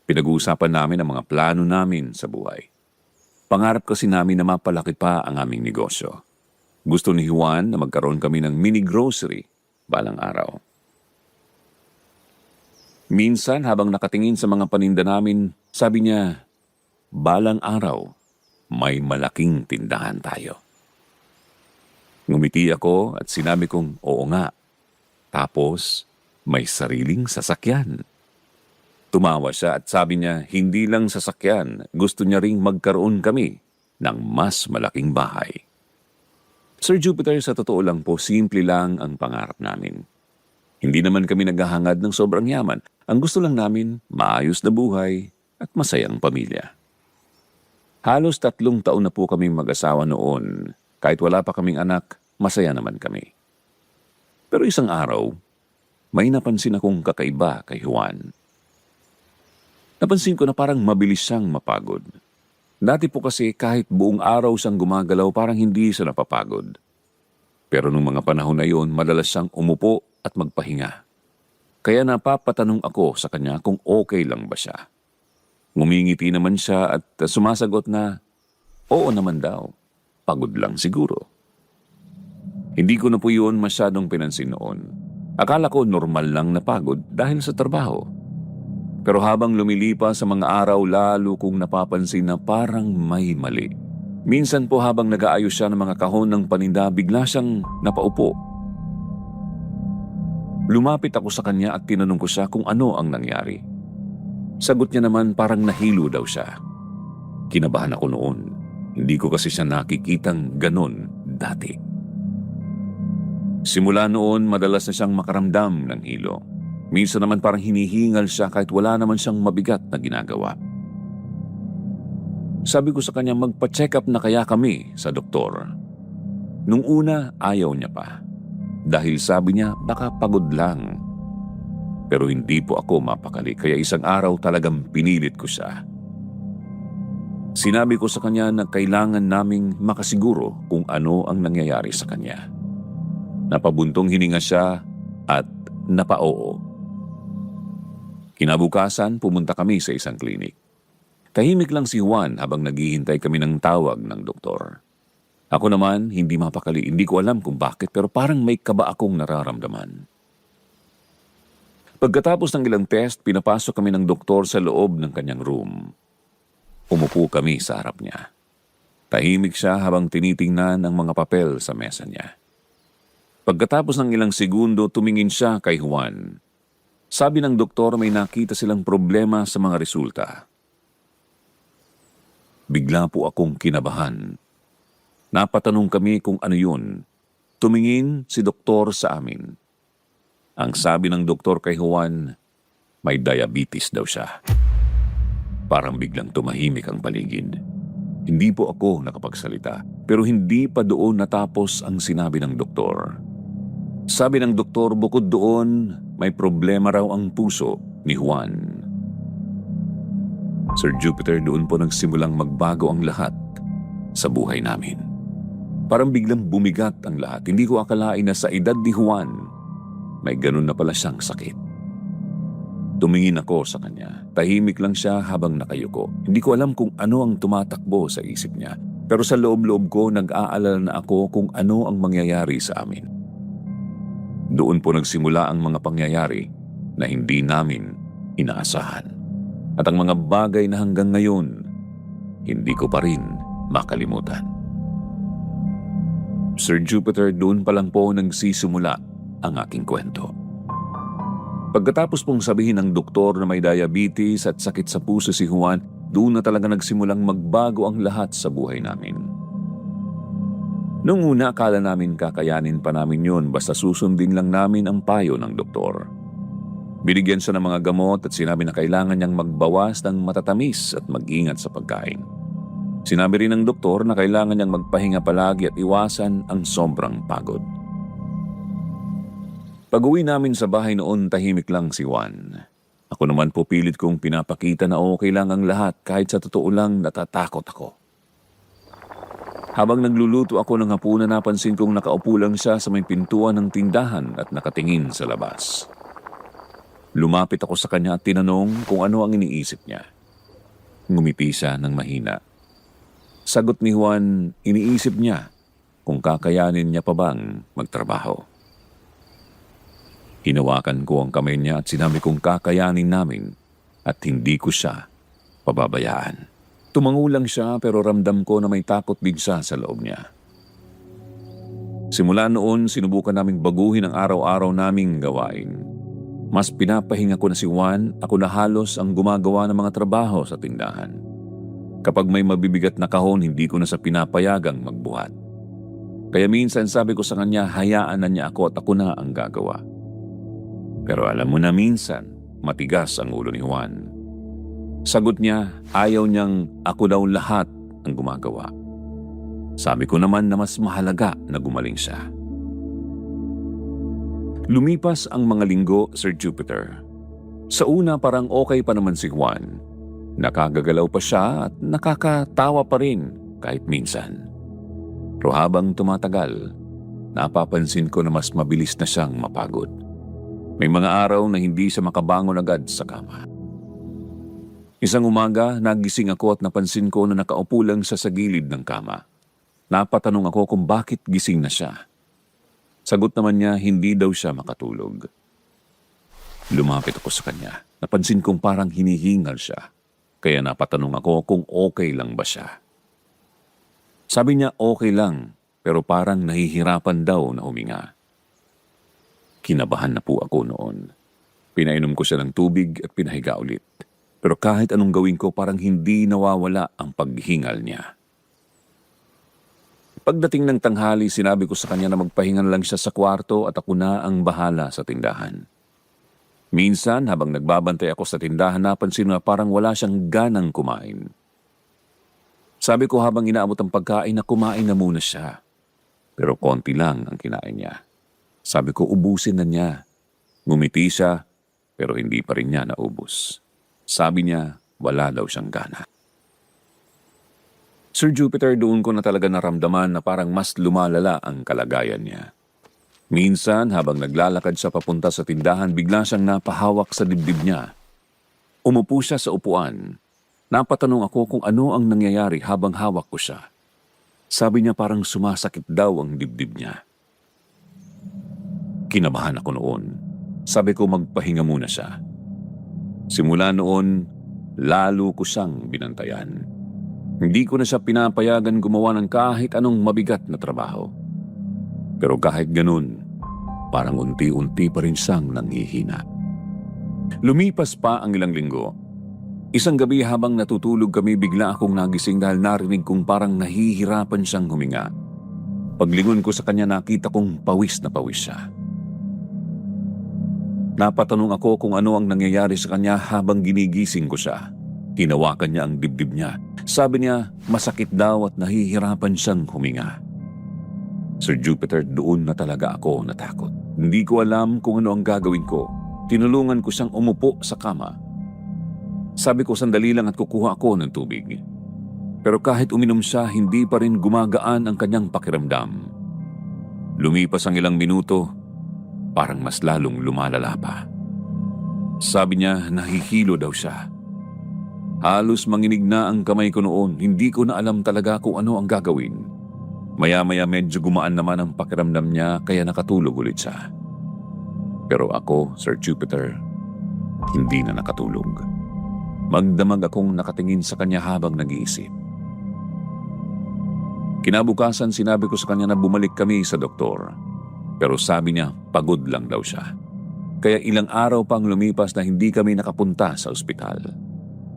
Pinag-uusapan namin ang mga plano namin sa buhay. Pangarap kasi namin na mapalaki pa ang aming negosyo. Gusto ni Juan na magkaroon kami ng mini grocery balang araw. Minsan habang nakatingin sa mga paninda namin, sabi niya, balang araw, may malaking tindahan tayo. Ngumiti ako at sinabi kong oo nga. Tapos may sariling sasakyan. Tumawa siya at sabi niya hindi lang sasakyan, gusto niya ring magkaroon kami ng mas malaking bahay. Sir Jupiter, sa totoo lang po, simple lang ang pangarap namin. Hindi naman kami naghahangad ng sobrang yaman. Ang gusto lang namin, maayos na buhay at masayang pamilya. Halos 3 taon na po kaming mag-asawa noon. Kahit wala pa kaming anak, masaya naman kami. Pero isang araw, may napansin akong kakaiba kay Juan. Napansin ko na parang mabilis siyang mapagod. Dati po kasi kahit buong araw siyang gumagalaw, parang hindi siya napapagod. Pero nung mga panahon na yon, madalas siyang umupo at magpahinga. Kaya napapatanong ako sa kanya kung okay lang ba siya. Ngumingiti naman siya at sumasagot na, oo naman daw. Pagod lang siguro. Hindi ko na po yun masyadong pinansin noon. Akala ko normal lang na pagod dahil sa trabaho. Pero habang lumilipas sa mga araw, lalo kong napapansin na parang may mali. Minsan po habang nag-aayos siya ng mga kahon ng paninda, bigla siyang napaupo. Lumapit ako sa kanya at tinanong ko siya kung ano ang nangyari. Sagot niya naman parang nahilo daw siya. Kinabahan ako noon. Hindi ko kasi siya nakikitang ganon dati. Simula noon, madalas na siyang makaramdam ng hilo. Minsan naman parang hinihingal siya kahit wala naman siyang mabigat na ginagawa. Sabi ko sa kanya magpa-check up na kaya kami sa doktor. Nung una, ayaw niya pa. Dahil sabi niya baka pagod lang. Pero hindi po ako mapakali kaya isang araw talagang pinilit ko siya. Sinabi ko sa kanya na kailangan naming makasiguro kung ano ang nangyayari sa kanya. Napabuntong hininga siya at napaoo. Kinabukasan, pumunta kami sa isang klinik. Tahimik lang si Juan habang naghihintay kami ng tawag ng doktor. Ako naman, hindi mapakali. Hindi ko alam kung bakit pero parang may kaba akong nararamdaman. Pagkatapos ng ilang test, pinapasok kami ng doktor sa loob ng kanyang room. Umupo kami sa harap niya. Tahimik siya habang tinitingnan ang mga papel sa mesa niya. Pagkatapos ng ilang segundo, tumingin siya kay Juan. Sabi ng doktor may nakita silang problema sa mga resulta. Bigla po akong kinabahan. Napatanong kami kung ano yun. Tumingin si doktor sa amin. Ang sabi ng doktor kay Juan, may diabetes daw siya. Parang biglang tumahimik ang paligid. Hindi po ako nakapagsalita, pero hindi pa doon natapos ang sinabi ng doktor. Sabi ng doktor, bukod doon, may problema raw ang puso ni Juan. Sir Jupiter, doon po nagsimulang magbago ang lahat sa buhay namin. Parang biglang bumigat ang lahat. Hindi ko akalain na sa edad ni Juan, may ganun na pala siyang sakit. Tumingin ako sa kanya. Tahimik lang siya habang nakayuko. Hindi ko alam kung ano ang tumatakbo sa isip niya. Pero sa loob-loob ko, nag-aalala na ako kung ano ang mangyayari sa amin. Doon po nagsimula ang mga pangyayari na hindi namin inaasahan. At ang mga bagay na hanggang ngayon, hindi ko pa rin makalimutan. Sir Jupiter, doon pa lang po nagsisimula ang aking kwento. Pagkatapos pong sabihin ng doktor na may diabetes at sakit sa puso si Juan, doon na talaga nagsimulang magbago ang lahat sa buhay namin. Noong una, akala namin kakayanin pa namin yun basta susundin lang namin ang payo ng doktor. Binigyan siya ng mga gamot at sinabi na kailangan niyang magbawas ng matatamis at mag-ingat sa pagkain. Sinabi rin ng doktor na kailangan niyang magpahinga palagi at iwasan ang sobrang pagod. Pag-uwi namin sa bahay noon, tahimik lang si Juan. Ako naman po pilit kong pinapakita na okay lang ang lahat kahit sa totoo lang natatakot ako. Habang nagluluto ako ng hapunan, napansin kong nakaupo lang siya sa may pintuan ng tindahan at nakatingin sa labas. Lumapit ako sa kanya at tinanong kung ano ang iniisip niya. Ngumiti siya ng mahina. Sagot ni Juan, iniisip niya kung kakayanin niya pa bang magtrabaho. Hinawakan ko ang kamay niya at sinabi kong kakayanin namin at hindi ko siya pababayaan. Tumango lang siya pero ramdam ko na may takot din siya sa loob niya. Simula noon, sinubukan naming baguhin ang araw-araw naming gawain. Mas pinapahinga ko na si Juan, ako na halos ang gumagawa ng mga trabaho sa tindahan. Kapag may mabibigat na kahon, hindi ko na sa pinapayagang magbuhat. Kaya minsan sabi ko sa kanya, hayaan na niya ako at ako na ang gagawa. Pero alam mo na minsan, matigas ang ulo ni Juan. Sagot niya, ayaw niyang ako daw lahat ang gumagawa. Sabi ko naman na mas mahalaga na gumaling siya. Lumipas ang mga linggo, Sir Jupiter. Sa una parang okay pa naman si Juan. Nakagagalaw pa siya at nakakatawa pa rin kahit minsan. Pero habang tumatagal, napapansin ko na mas mabilis na siyang mapagod. May mga araw na hindi siya makabangon agad sa kama. Isang umaga, nagising ako at napansin ko na nakaupo lang siya sa gilid ng kama. Napatanong ako kung bakit gising na siya. Sagot naman niya, hindi daw siya makatulog. Lumapit ako sa kanya. Napansin kong parang hinihingal siya. Kaya napatanong ako kung okay lang ba siya. Sabi niya okay lang, pero parang nahihirapan daw na huminga. Kinabahan na po ako noon. Pinainom ko siya ng tubig at pinahiga ulit. Pero kahit anong gawin ko, parang hindi nawawala ang paghingal niya. Pagdating ng tanghali, sinabi ko sa kanya na magpahinga lang siya sa kwarto at ako na ang bahala sa tindahan. Minsan, habang nagbabantay ako sa tindahan, napansin na parang wala siyang ganang kumain. Sabi ko habang inaabot ang pagkain na kumain na muna siya. Pero konti lang ang kinain niya. Sabi ko ubusin na niya. Ngumiti siya pero hindi pa rin niya naubos. Sabi niya wala daw siyang gana. Sir Jupiter, doon ko na talaga naramdaman na parang mas lumalala ang kalagayan niya. Minsan habang naglalakad siya papunta sa tindahan, bigla siyang napahawak sa dibdib niya. Umupo siya sa upuan. Napatanong ako kung ano ang nangyayari habang hawak ko siya. Sabi niya parang sumasakit daw ang dibdib niya. Kinabahan ako noon. Sabi ko magpahinga muna siya. Simula noon, lalo ko siyang binantayan. Hindi ko na siya pinapayagan gumawa ng kahit anong mabigat na trabaho. Pero kahit ganun, parang unti-unti pa rin siyang nanghihina. Lumipas pa ang ilang linggo. Isang gabi habang natutulog kami, bigla akong nagising dahil narinig kong parang nahihirapan siyang huminga. Paglingon ko sa kanya, nakita kong pawis na pawis siya. Napatanong ako kung ano ang nangyayari sa kanya habang ginigising ko siya. Hinawakan niya ang dibdib niya. Sabi niya, masakit daw at nahihirapan siyang huminga. Sir Jupiter, doon na talaga ako natakot. Hindi ko alam kung ano ang gagawin ko. Tinulungan ko siyang umupo sa kama. Sabi ko sandali lang at kukuha ako ng tubig. Pero kahit uminom siya, hindi pa rin gumagaan ang kanyang pakiramdam. Lumipas ang ilang minuto, parang mas lalong lumalala pa. Sabi niya, nahihilo daw siya. Halos manginig na ang kamay ko noon. Hindi ko na alam talaga kung ano ang gagawin. Maya-maya medyo gumaan naman ang pakiramdam niya kaya nakatulog ulit siya. Pero ako, Sir Jupiter, hindi na nakatulog. Magdamag akong nakatingin sa kanya habang nag-iisip. Kinabukasan sinabi ko sa kanya na bumalik kami sa doktor. Pero sabi niya pagod lang daw siya. Kaya ilang araw pang lumipas na hindi kami nakapunta sa ospital.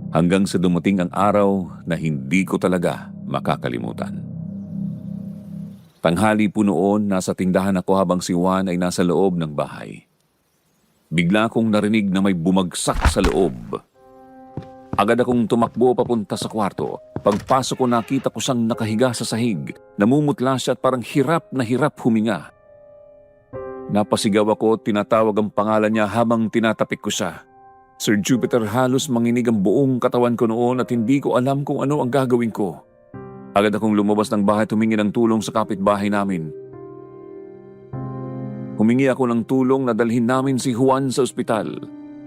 Hanggang sa dumating ang araw na hindi ko talaga makakalimutan. Tanghali po noon, nasa tindahan ako habang si Juan ay nasa loob ng bahay. Bigla kong narinig na may bumagsak sa loob. Agad akong tumakbo papunta sa kwarto. Pagpasok ko nakita ko siyang nakahiga sa sahig. Namumutla siya at parang hirap na hirap huminga. Napasigaw ako, tinatawag ang pangalan niya habang tinatapik ko siya. Sir Jupiter, halos manginig ang buong katawan ko noon at hindi ko alam kung ano ang gagawin ko. Agad akong lumabas ng bahay at humingi ng tulong sa kapitbahay namin. Humingi ako ng tulong na dalhin namin si Juan sa ospital.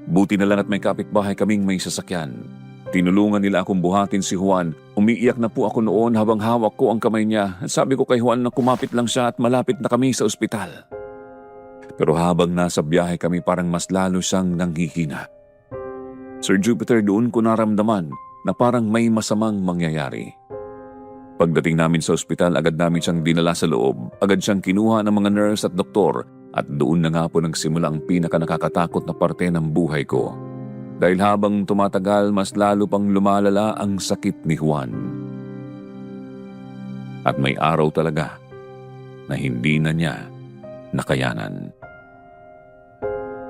Buti na lang at may kapitbahay kaming may sasakyan. Tinulungan nila akong buhatin si Juan. Umiiyak na po ako noon habang hawak ko ang kamay niya. Sabi ko kay Juan na kumapit lang siya at malapit na kami sa ospital. Pero habang nasa biyahe kami, parang mas lalo siyang nanghihina. Sir Jupiter, doon ko naramdaman na parang may masamang mangyayari. Pagdating namin sa ospital, agad namin siyang dinala sa loob. Agad siyang kinuha ng mga nurse at doktor at doon na nga po nagsimula ang pinaka-nakakatakot na parte ng buhay ko. Dahil habang tumatagal, mas lalo pang lumalala ang sakit ni Juan. At may araw talaga na hindi na niya nakayanan.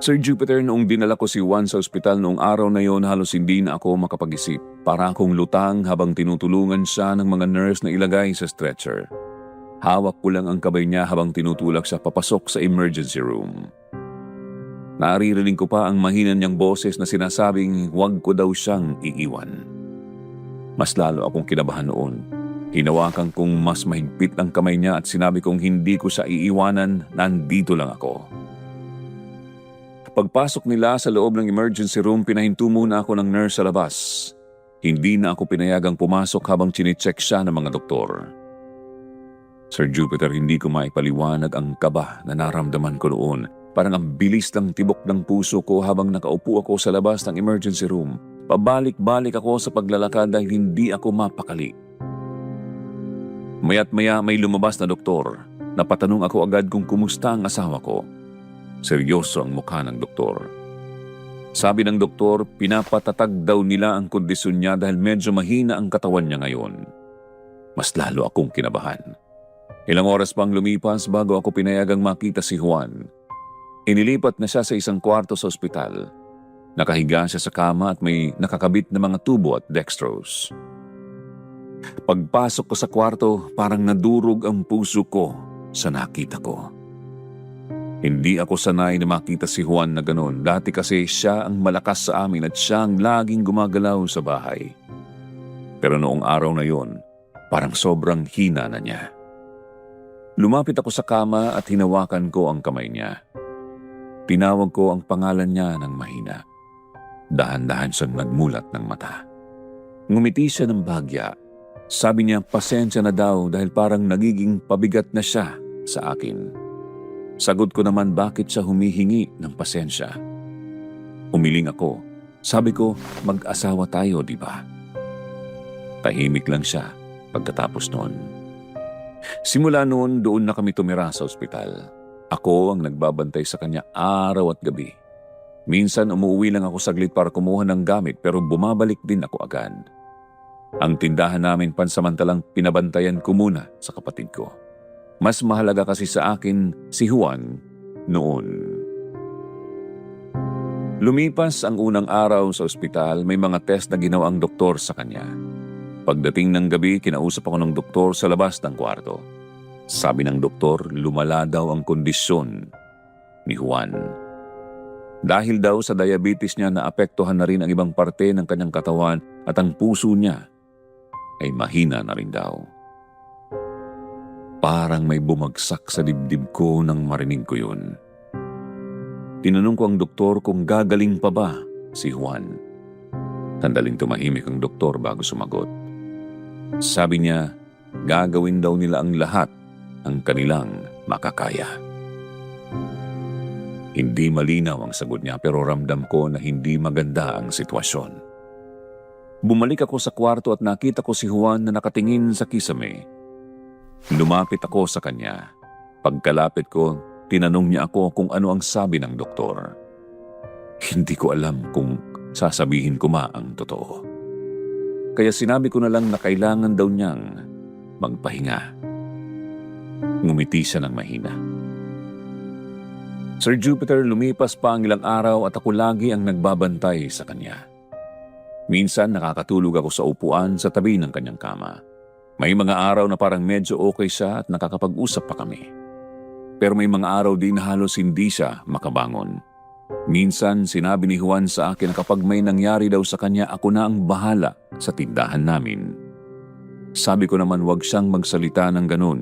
Sir Jupiter, noong dinala ko si Juan sa ospital noong araw na yon, halos hindi na ako makapag-isip. Para akong lutang habang tinutulungan siya ng mga nurse na ilagay sa stretcher. Hawak ko lang ang kamay niya habang tinutulak siya papasok sa emergency room. Naririnig ko pa ang mahina niyang boses na sinasabing huwag ko daw siyang iiwan. Mas lalo akong kinabahan noon. Hinawakan kong mas mahigpit ang kamay niya at sinabi kong hindi ko siya iiwanan, nandito lang ako. Pagpasok nila sa loob ng emergency room, pinahinto muna ako ng nurse sa labas. Hindi na ako pinayagang pumasok habang chine-check siya ng mga doktor. Sir Jupiter, hindi ko maipaliwanag ang kaba na naramdaman ko noon. Parang ang bilis ng tibok ng puso ko habang nakaupo ako sa labas ng emergency room. Pabalik-balik ako sa paglalakad dahil hindi ako mapakali. Maya't maya may lumabas na doktor. Napatanong ako agad kung kumusta ang asawa ko. Seryoso ang mukha ng doktor. Sabi ng doktor, pinapatatag daw nila ang kondisyon niya dahil medyo mahina ang katawan niya ngayon. Mas lalo akong kinabahan. Ilang oras pang lumipas bago ako pinayagang makita si Juan. Inilipat na siya sa isang kwarto sa ospital. Nakahiga siya sa kama at may nakakabit na mga tubo at dextrose. Pagpasok ko sa kwarto, parang nadurog ang puso ko sa nakita ko. Hindi ako sanay na makita si Juan na ganun. Dati kasi siya ang malakas sa amin at siya ang laging gumagalaw sa bahay. Pero noong araw na yon, parang sobrang hina na niya. Lumapit ako sa kama at hinawakan ko ang kamay niya. Tinawag ko ang pangalan niya ng mahina. Dahan-dahan siyang nagmulat ng mata. Ngumiti siya ng bahagya. Sabi niya pasensya na daw dahil parang nagiging pabigat na siya sa akin. Sagot ko naman bakit siya humihingi ng pasensya. Umiling ako. Sabi ko mag-asawa tayo, di ba? Tahimik lang siya pagkatapos noon. Simula noon, doon na kami tumira sa ospital. Ako ang nagbabantay sa kanya araw at gabi. Minsan umuwi lang ako saglit para kumuha ng gamit pero bumabalik din ako agad. Ang tindahan namin pansamantalang pinabantayan ko muna sa kapatid ko. Mas mahalaga kasi sa akin si Juan noon. Lumipas ang unang araw sa ospital, may mga test na ginawa ang doktor sa kanya. Pagdating ng gabi, kinausap ako ng doktor sa labas ng kwarto. Sabi ng doktor, lumala daw ang kondisyon ni Juan. Dahil daw sa diabetes niya naapektuhan na rin ang ibang parte ng kanyang katawan at ang puso niya ay mahina na rin daw. Parang may bumagsak sa dibdib ko nang marinig ko yun. Tinanong ko ang doktor kung gagaling pa ba si Juan. Sandaling tumahimik ang doktor bago sumagot. Sabi niya, gagawin daw nila ang lahat ang kanilang makakaya. Hindi malinaw ang sagot niya pero ramdam ko na hindi maganda ang sitwasyon. Bumalik ako sa kwarto at nakita ko si Juan na nakatingin sa kisame. Lumapit ako sa kanya. Pagkalapit ko, tinanong niya ako kung ano ang sabi ng doktor. Hindi ko alam kung sasabihin ko ang totoo. Kaya sinabi ko na lang na kailangan daw niyang magpahinga. Ngumiti siya ng mahina. Sir Jupiter, lumipas pa ang ilang araw at ako lagi ang nagbabantay sa kanya. Minsan nakakatulog ako sa upuan sa tabi ng kanyang kama. May mga araw na parang medyo okay siya at nakakapag-usap pa kami. Pero may mga araw din na halos hindi siya makabangon. Minsan sinabi ni Juan sa akin na kapag may nangyari daw sa kanya, ako na ang bahala sa tindahan namin. Sabi ko naman wag siyang magsalita ng ganun.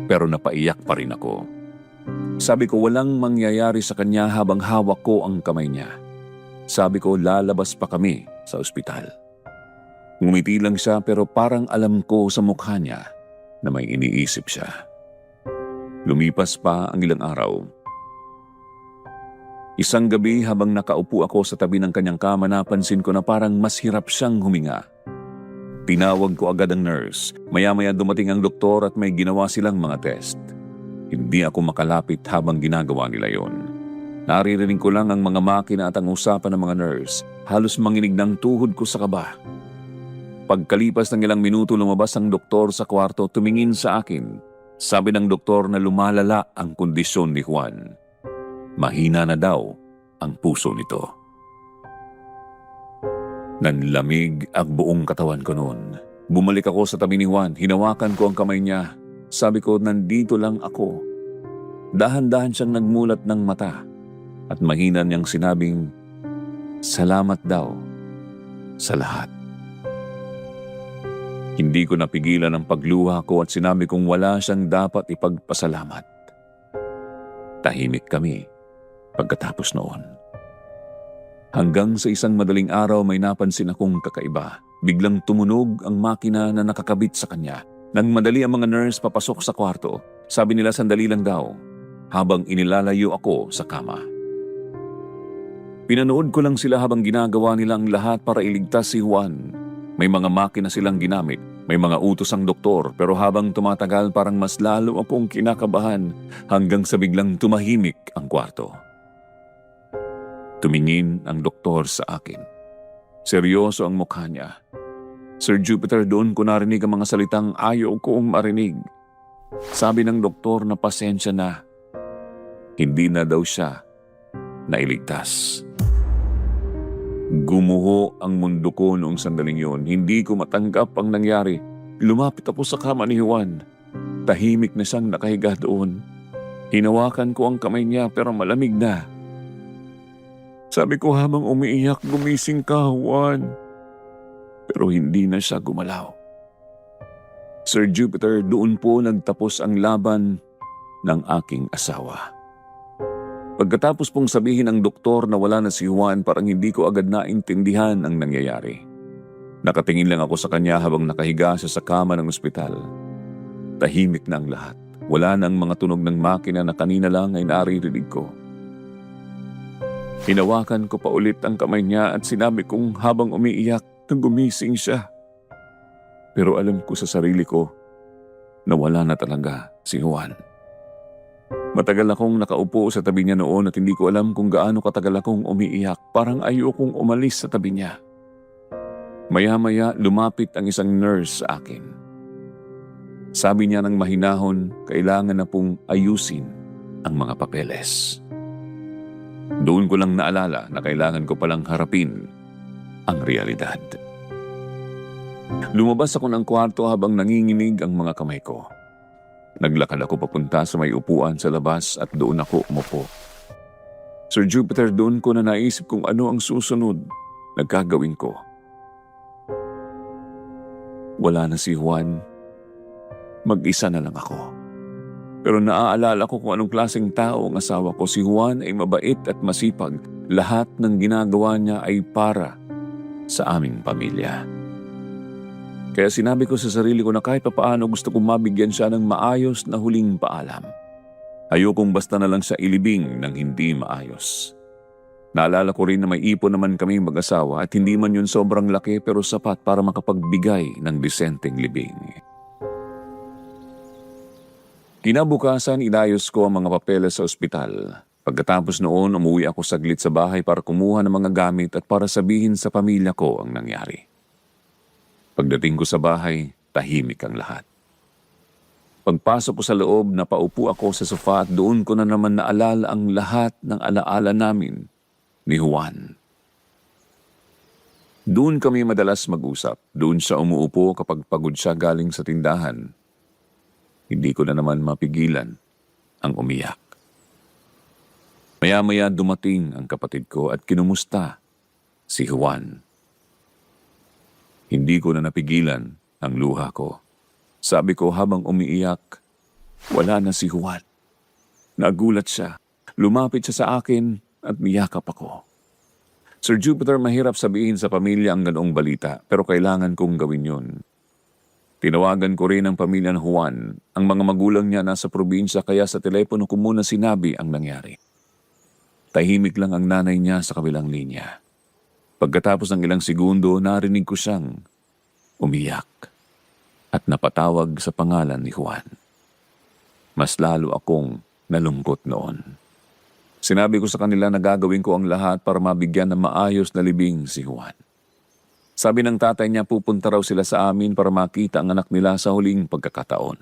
Pero napaiyak pa rin ako. Sabi ko walang mangyayari sa kanya habang hawak ko ang kamay niya. Sabi ko lalabas pa kami sa ospital. Ngumiti lang siya pero parang alam ko sa mukha niya na may iniisip siya. Lumipas pa ang ilang araw. Isang gabi habang nakaupo ako sa tabi ng kanyang kama, napansin ko na parang mas hirap siyang huminga. Tinawag ko agad ang nurse. Maya-maya dumating ang doktor at may ginawa silang mga test. Hindi ako makalapit habang ginagawa nila yon. Naririnig ko lang ang mga makina at ang usapan ng mga nurse. Halos manginig ng tuhod ko sa kaba. Pagkalipas ng ilang minuto, lumabas ang doktor sa kwarto, tumingin sa akin. Sabi ng doktor na lumalala ang kondisyon ni Juan. Mahina na daw ang puso nito. Nanlamig ang buong katawan ko noon. Bumalik ako sa tabi ni Juan, hinawakan ko ang kamay niya. Sabi ko, nandito lang ako. Dahan-dahan siyang nagmulat ng mata at mahina niyang sinabing, salamat daw sa lahat. Hindi ko napigilan ang pagluha ko at sinabi kong wala siyang dapat ipagpasalamat. Tahimik kami pagkatapos noon. Hanggang sa isang madaling araw may napansin akong kakaiba. Biglang tumunog ang makina na nakakabit sa kanya. Nang madali ang mga nurse papasok sa kwarto, sabi nila sandali lang daw habang inilalayo ako sa kama. Pinanood ko lang sila habang ginagawa nila ang lahat para iligtas si Juan. May mga makina silang ginamit, may mga utos ang doktor, pero habang tumatagal parang mas lalo akong kinakabahan hanggang sa biglang tumahimik ang kwarto. Tumingin ang doktor sa akin. Seryoso ang mukha niya. Sir Jupiter, doon ko narinig ang mga salitang ayaw kong marinig. Sabi ng doktor na pasensya na. Hindi na daw siya nailigtas. Gumuho ang mundo ko noong sandaling yun. Hindi ko matanggap ang nangyari. Lumapit ako sa kama ni Juan. Tahimik na siyang nakahiga doon. Hinawakan ko ang kamay niya pero malamig na. Sabi ko habang umiiyak, gumising ka, Juan. Pero hindi na siya gumalaw. Sir Jupiter, doon po nagtapos ang laban ng aking asawa. Pagkatapos pong sabihin ng doktor na wala na si Juan, parang hindi ko agad naintindihan ang nangyayari. Nakatingin lang ako sa kanya habang nakahiga siya sa kama ng ospital. Tahimik na ang lahat. Wala nang mga tunog ng makina na kanina lang ay naririnig ko. Hinawakan ko pa ulit ang kamay niya at sinabi kong habang umiiyak na gumising siya. Pero alam ko sa sarili ko na wala na talaga si Juan. Matagal akong nakaupo sa tabi niya noon at hindi ko alam kung gaano katagal akong umiiyak. Parang ayokong umalis sa tabi niya. Maya-maya lumapit ang isang nurse sa akin. Sabi niya ng mahinahon, kailangan na pong ayusin ang mga papeles. Doon ko lang naalala na kailangan ko palang harapin ang realidad. Lumabas ako ng kwarto habang nanginginig ang mga kamay ko. Naglakad ako papunta sa may upuan sa labas at doon ako umupo. Sir Jupiter, doon ko na naisip kung ano ang susunod na gagawin ko. Wala na si Juan. Mag-isa na lang ako. Pero naaalala ko kung anong klaseng tao ang asawa ko. Si Juan ay mabait at masipag. Lahat ng ginagawa niya ay para sa aming pamilya. Kaya sinabi ko sa sarili ko na kahit papaano gusto kong mabigyan siya ng maayos na huling paalam. Ayokong basta na lang siya ilibing ng hindi maayos. Naalala ko rin na may ipon naman kami mag-asawa at hindi man yun sobrang laki pero sapat para makapagbigay ng disenteng libing. Kinabukasan, inayos ko ang mga papeles sa ospital. Pagkatapos noon, umuwi ako saglit sa bahay para kumuha ng mga gamit at para sabihin sa pamilya ko ang nangyari. Pagdating ko sa bahay, tahimik ang lahat. Pagpasok ko sa loob, napaupo ako sa sofa at doon ko na naman naalala ang lahat ng alaala namin ni Juan. Doon kami madalas mag-usap. Doon siya umuupo kapag pagod siya galing sa tindahan. Hindi ko na naman mapigilan ang umiyak. Maya-maya dumating ang kapatid ko at kinumusta si Juan. Hindi ko na napigilan ang luha ko. Sabi ko habang umiiyak, wala na si Juan. Nagulat siya. Lumapit siya sa akin at niyakap ako. Sir Jupiter, mahirap sabihin sa pamilya ang ganoong balita pero kailangan kong gawin yun. Tinawagan ko rin ang pamilya ng Juan. Ang mga magulang niya nasa probinsya kaya sa telepono ko muna sinabi ang nangyari. Tahimik lang ang nanay niya sa kabilang linya. Pagkatapos ng ilang segundo, narinig ko siyang umiyak at napatawag sa pangalan ni Juan. Mas lalo akong nalungkot noon. Sinabi ko sa kanila na gagawin ko ang lahat para mabigyan ng maayos na libing si Juan. Sabi ng tatay niya pupunta raw sila sa amin para makita ang anak nila sa huling pagkakataon.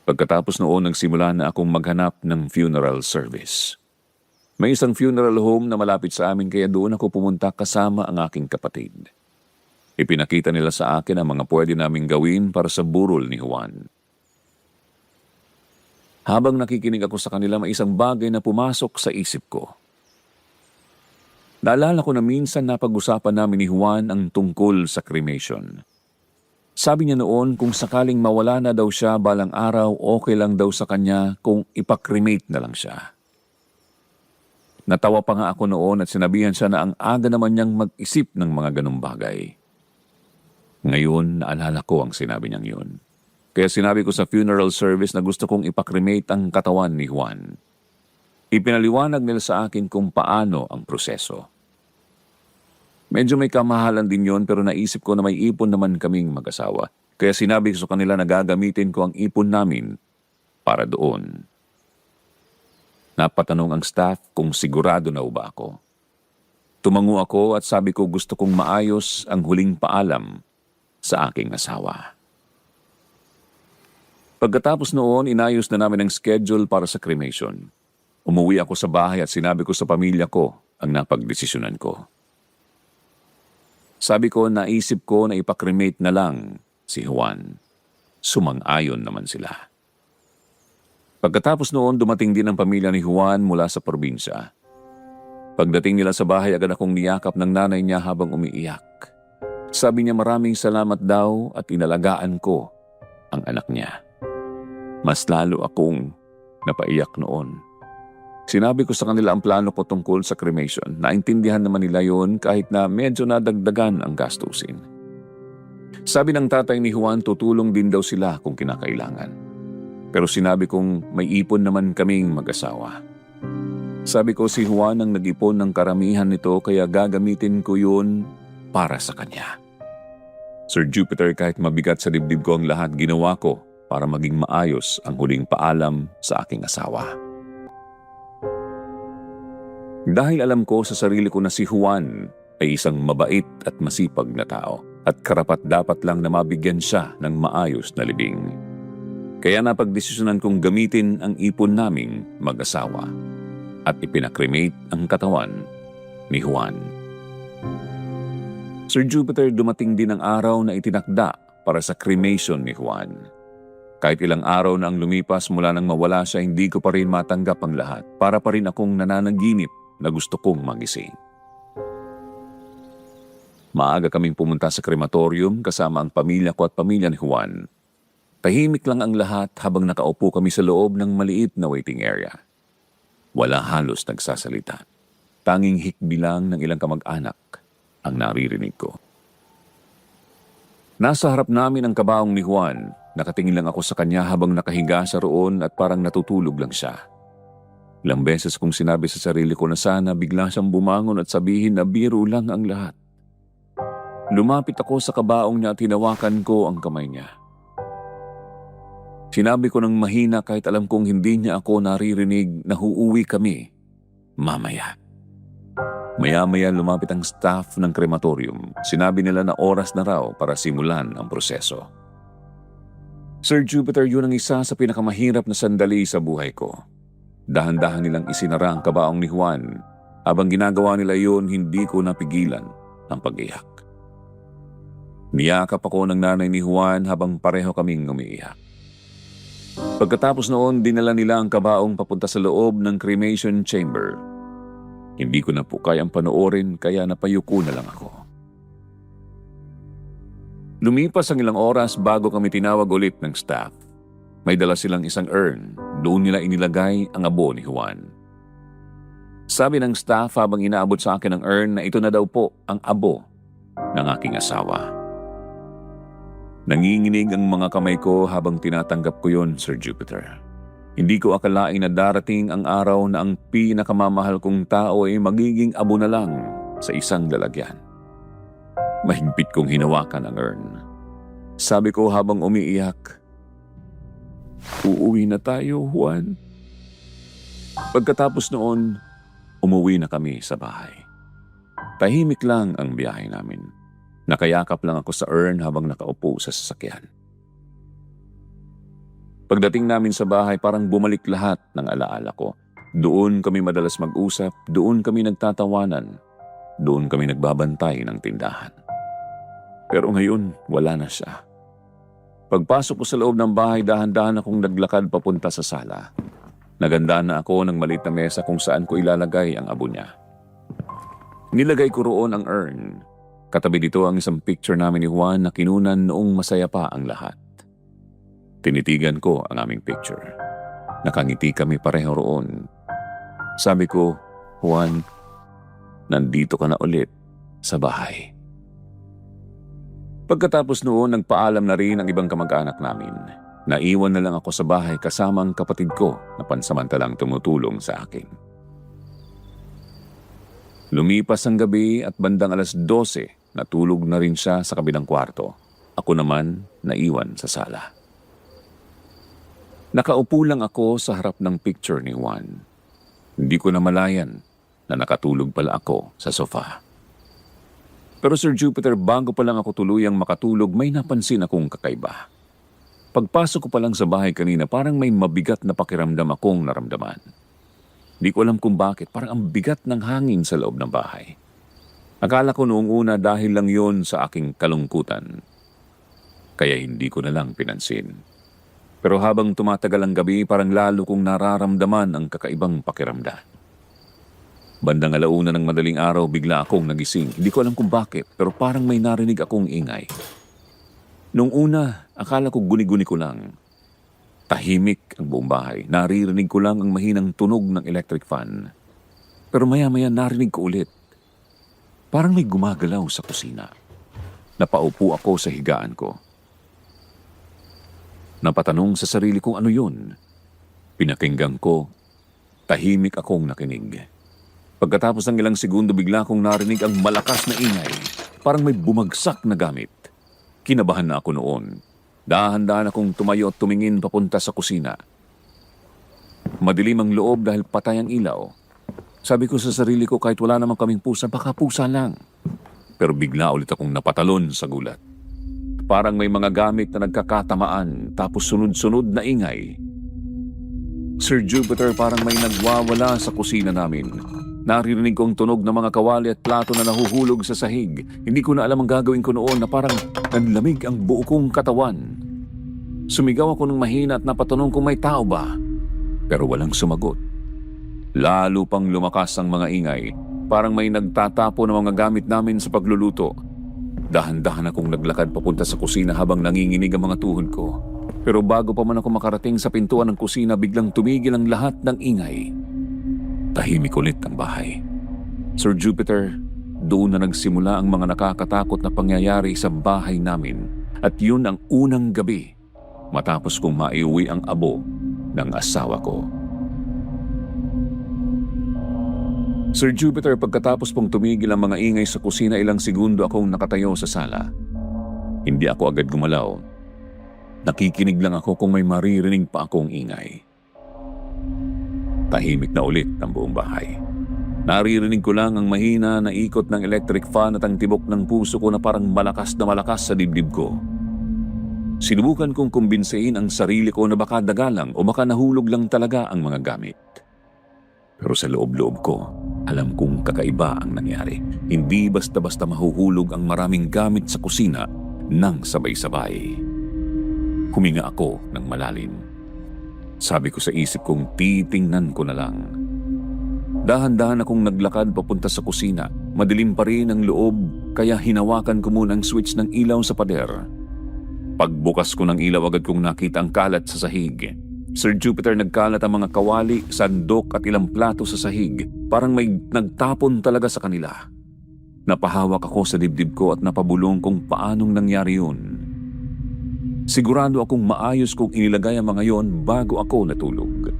Pagkatapos noon, nagsimula na akong maghanap ng funeral service. May isang funeral home na malapit sa amin kaya doon ako pumunta kasama ang aking kapatid. Ipinakita nila sa akin ang mga pwede naming gawin para sa burol ni Juan. Habang nakikinig ako sa kanila, may isang bagay na pumasok sa isip ko. Naalala ko na minsan napag-usapan namin ni Juan ang tungkol sa cremation. Sabi niya noon kung sakaling mawala na daw siya balang araw, okay lang daw sa kanya kung ipakremate na lang siya. Natawa pa nga ako noon at sinabihan siya na ang aga naman niyang mag-isip ng mga ganung bagay. Ngayon, naalala ko ang sinabi niyang yun. Kaya sinabi ko sa funeral service na gusto kong ipakremate ang katawan ni Juan. Ipinaliwanag nila sa akin kung paano ang proseso. Medyo may kamahalan din yon pero naisip ko na may ipon naman kaming mag-asawa. Kaya sinabi ko sa kanila na gagamitin ko ang ipon namin para doon. Napatanong ang staff kung sigurado na ba ako. Tumango ako at sabi ko gusto kong maayos ang huling paalam sa aking asawa. Pagkatapos noon, inayos na namin ang schedule para sa cremation. Umuwi ako sa bahay at sinabi ko sa pamilya ko ang napagdesisyonan ko. Sabi ko, naisip ko na ipakremate na lang si Juan. Sumang-ayon naman sila. Pagkatapos noon, dumating din ang pamilya ni Juan mula sa probinsya. Pagdating nila sa bahay, agad akong niyakap ng nanay niya habang umiiyak. Sabi niya maraming salamat daw at inalagaan ko ang anak niya. Mas lalo akong napaiyak noon. Sinabi ko sa kanila ang plano ko tungkol sa cremation. Naintindihan naman nila yon kahit na medyo nadagdagan ang gastusin. Sabi ng tatay ni Juan, tutulong din daw sila kung kinakailangan. Pero sinabi kong may ipon naman kaming mag-asawa. Sabi ko si Juan ang nag-ipon ng karamihan nito kaya gagamitin ko yun para sa kanya. Sir Jupiter, kahit mabigat sa dibdib ko ang lahat, ginawa ko para maging maayos ang huling paalam sa aking asawa. Dahil alam ko sa sarili ko na si Juan ay isang mabait at masipag na tao at karapat-dapat lang na mabigyan siya ng maayos na libing. Kaya napagdesisyonan kong gamitin ang ipon naming mag-asawa at ipinakremate ang katawan ni Juan. Sir Jupiter, dumating din ang araw na itinakda para sa cremation ni Juan. Kahit ilang araw na ang lumipas mula nang mawala siya, hindi ko pa rin matanggap ang lahat. Para pa rin akong nananaginip na gusto kong magising. Maaga kaming pumunta sa krematorium kasama ang pamilya ko at pamilya ni Juan. Tahimik lang ang lahat habang nakaupo kami sa loob ng maliit na waiting area. Wala halos nagsasalita. Tanging hikbi lang ng ilang kamag-anak ang naririnig ko. Nasa harap namin ang kabaong ni Juan. Nakatingin lang ako sa kanya habang nakahiga sa roon at parang natutulog lang siya. Ilang beses kong sinabi sa sarili ko na sana bigla siyang bumangon at sabihin na biro lang ang lahat. Lumapit ako sa kabaong niya at hinawakan ko ang kamay niya. Sinabi ko ng mahina kahit alam kong hindi niya ako naririnig na uuwi kami mamaya. Maya-maya lumapit ang staff ng krematorium. Sinabi nila na oras na raw para simulan ang proseso. Sir Jupiter, yun ang isa sa pinakamahirap na sandali sa buhay ko. Dahan-dahan nilang isinara ang kabaong ni Juan. Habang ginagawa nila yun, hindi ko napigilan ang pag-iyak. Niyakap ako ng nanay ni Juan habang pareho kaming umiiyak. Pagkatapos noon, dinala nila ang kabaong papunta sa loob ng cremation chamber. Hindi ko na po kayang panoorin kaya napayuko na lang ako. Lumipas ang ilang oras bago kami tinawag ulit ng staff. May dala silang isang urn. Doon nila inilagay ang abo ni Juan. Sabi ng staff habang inaabot sa akin ang urn na ito na daw po ang abo ng aking asawa. Nanginginig ang mga kamay ko habang tinatanggap ko yon, Sir Jupiter. Hindi ko akalain na darating ang araw na ang pinakamamahal kong tao ay magiging abo na lang sa isang lalagyan. Mahigpit kong hinawakan ang urn. Sabi ko habang umiiyak, "Uuwi na tayo, Juan." Pagkatapos noon, umuwi na kami sa bahay. Tahimik lang ang biyahe namin. Nakayakap lang ako sa urn habang nakaupo sa sasakyan. Pagdating namin sa bahay, parang bumalik lahat ng alaala ko. Doon kami madalas mag-usap, doon kami nagtatawanan, doon kami nagbabantay ng tindahan. Pero ngayon, wala na siya. Pagpasok ko sa loob ng bahay, dahan-dahan akong naglakad papunta sa sala. Naganda na ako ng maliit na mesa kung saan ko ilalagay ang abo niya. Nilagay ko roon ang urn. Katabi dito ang isang picture namin ni Juan na kinunan noong masaya pa ang lahat. Tinitigan ko ang aming picture. Nakangiti kami pareho roon. Sabi ko, "Juan, nandito ka na ulit sa bahay." Pagkatapos noon, nagpaalam na rin ang ibang kamag-anak namin. Naiwan na lang ako sa bahay kasama ang kapatid ko na pansamantalang tumutulong sa akin. Lumipas ang gabi at bandang 12:00, natulog na rin siya sa kabilang kwarto. Ako naman, naiwan sa sala. Nakaupo lang ako sa harap ng picture ni Juan. Hindi ko namalayan na nakatulog pala ako sa sofa. Pero Sir Jupiter, bago pa lang ako tuluyang makatulog, may napansin akong kakaiba. Pagpasok ko pa lang sa bahay kanina, parang may mabigat na pakiramdam akong naramdaman. Di ko alam kung bakit, parang ang bigat ng hangin sa loob ng bahay. Akala ko noong una dahil lang yon sa aking kalungkutan. Kaya hindi ko na lang pinansin. Pero habang tumatagal ang gabi, parang lalo kong nararamdaman ang kakaibang pakiramdam. Bandang 1:00 ng madaling araw, bigla akong nagising. Hindi ko alam kung bakit, pero parang may narinig akong ingay. Noong una, akala ko guni-guni ko lang. Tahimik ang buong bahay. Naririnig ko lang ang mahinang tunog ng electric fan. Pero maya-maya narinig ko ulit. Parang may gumagalaw sa kusina. Napaupo ako sa higaan ko. Napatanong sa sarili kong ano yun. Pinakinggan ko, tahimik akong nakinig. Pagkatapos ng ilang segundo, bigla akong narinig ang malakas na ingay. Parang may bumagsak na gamit. Kinabahan na ako noon. Dahan-dahan akong tumayo at tumingin papunta sa kusina. Madilim ang loob dahil patay ang ilaw. Sabi ko sa sarili ko kahit wala namang kaming pusa, baka pusa lang. Pero bigla ulit akong napatalon sa gulat. Parang may mga gamit na nagkakatamaan tapos sunod-sunod na ingay. Sir Jupiter, parang may nagwawala sa kusina namin. Naririnig ko ang tunog ng mga kawali at plato na nahuhulog sa sahig. Hindi ko na alam ang gagawin ko noon na parang nanlamig ang buo kong katawan. Sumigaw ako ng mahina at napatanong kung may tao ba. Pero walang sumagot. Lalo pang lumakas ang mga ingay. Parang may nagtatapo ng mga gamit namin sa pagluluto. Dahan-dahan akong naglakad papunta sa kusina habang nanginginig ang mga tuhod ko. Pero bago pa man ako makarating sa pintuan ng kusina, biglang tumigil ang lahat ng ingay. Tahimik ulit ang bahay. Sir Jupiter, doon na nagsimula ang mga nakakatakot na pangyayari sa bahay namin. At yun ang unang gabi matapos kong maiuwi ang abo ng asawa ko. Sir Jupiter, pagkatapos pong tumigil ang mga ingay sa kusina, ilang segundo akong nakatayo sa sala. Hindi ako agad gumalaw. Nakikinig lang ako kung may maririnig pa akong ingay. Tahimik na ulit ang buong bahay. Naririnig ko lang ang mahina na ikot ng electric fan at ang tibok ng puso ko na parang malakas na malakas sa dibdib ko. Sinubukan kong kumbinsihin ang sarili ko na baka dagalang o baka nahulog lang talaga ang mga gamit. Pero sa loob-loob ko, alam kong kakaiba ang nangyari. Hindi basta-basta mahuhulog ang maraming gamit sa kusina nang sabay-sabay. Huminga ako ng malalim. Sabi ko sa isip kong titingnan ko na lang. Dahan-dahan akong naglakad papunta sa kusina. Madilim pa rin ang loob, kaya hinawakan ko muna ang switch ng ilaw sa pader. Pagbukas ko ng ilaw, agad kong nakita ang kalat sa sahig. Sir Jupiter, nagkalat ang mga kawali, sandok at ilang plato sa sahig. Parang may nagtapon talaga sa kanila. Napahawak ako sa dibdib ko at napabulong kung paanong nangyari yun. Sigurado akong maayos kong inilagay ang mga yon bago ako natulog.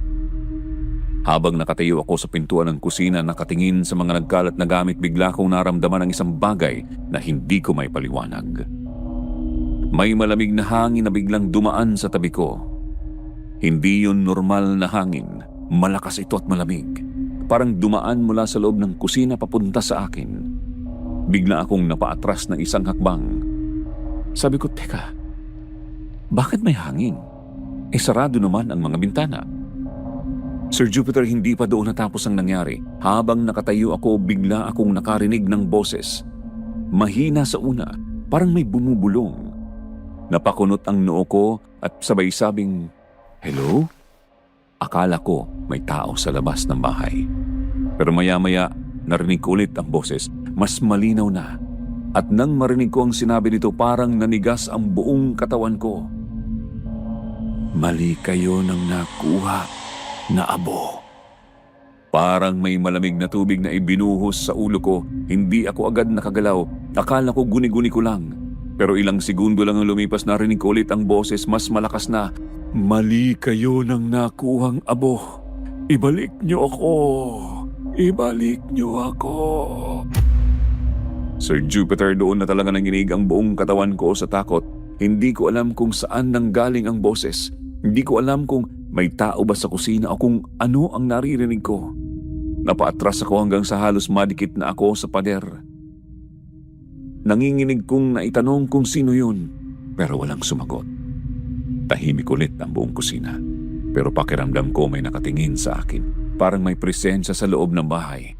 Habang nakatayo ako sa pintuan ng kusina nakatingin sa mga nagkalat na gamit, bigla kong naramdaman ang isang bagay na hindi ko may paliwanag. May malamig na hangin na biglang dumaan sa tabi ko. Hindi yun normal na hangin. Malakas ito at malamig. Parang dumaan mula sa loob ng kusina papunta sa akin. Bigla akong napaatras ng isang hakbang. Sabi ko, teka, bakit may hangin? Sarado naman ang mga bintana. Sir Jupiter, hindi pa doon natapos ang nangyari. Habang nakatayo ako, bigla akong nakarinig ng boses. Mahina sa una, parang may bumubulong. Napakunot ang noo ko at sabay sabing, "Hello?" Akala ko may tao sa labas ng bahay. Pero maya-maya, narinig ko ulit ang boses. Mas malinaw na. At nang marinig ko ang sinabi nito, parang nanigas ang buong katawan ko. "Mali kayo ng nakuha na abo." Parang may malamig na tubig na ibinuhos sa ulo ko. Hindi ako agad nakagalaw. Akala ko guni-guni ko lang. Pero ilang segundo lang ang lumipas, narinig ko ulit ang boses, mas malakas na. "Mali kayo ng nakuhang abo. Ibalik niyo ako. Ibalik niyo ako." Sir Jupiter, doon na talaga nanginig ang buong katawan ko sa takot. Hindi ko alam kung saan nanggaling ang boses. Hindi ko alam kung may tao ba sa kusina o kung ano ang naririnig ko. Napaatras ako hanggang sa halos madikit na ako sa pader. Nanginginig kong naitanong kung sino yun, pero walang sumagot. Tahimik ulit ang buong kusina, pero pakiramdam ko may nakatingin sa akin. Parang may presensya sa loob ng bahay.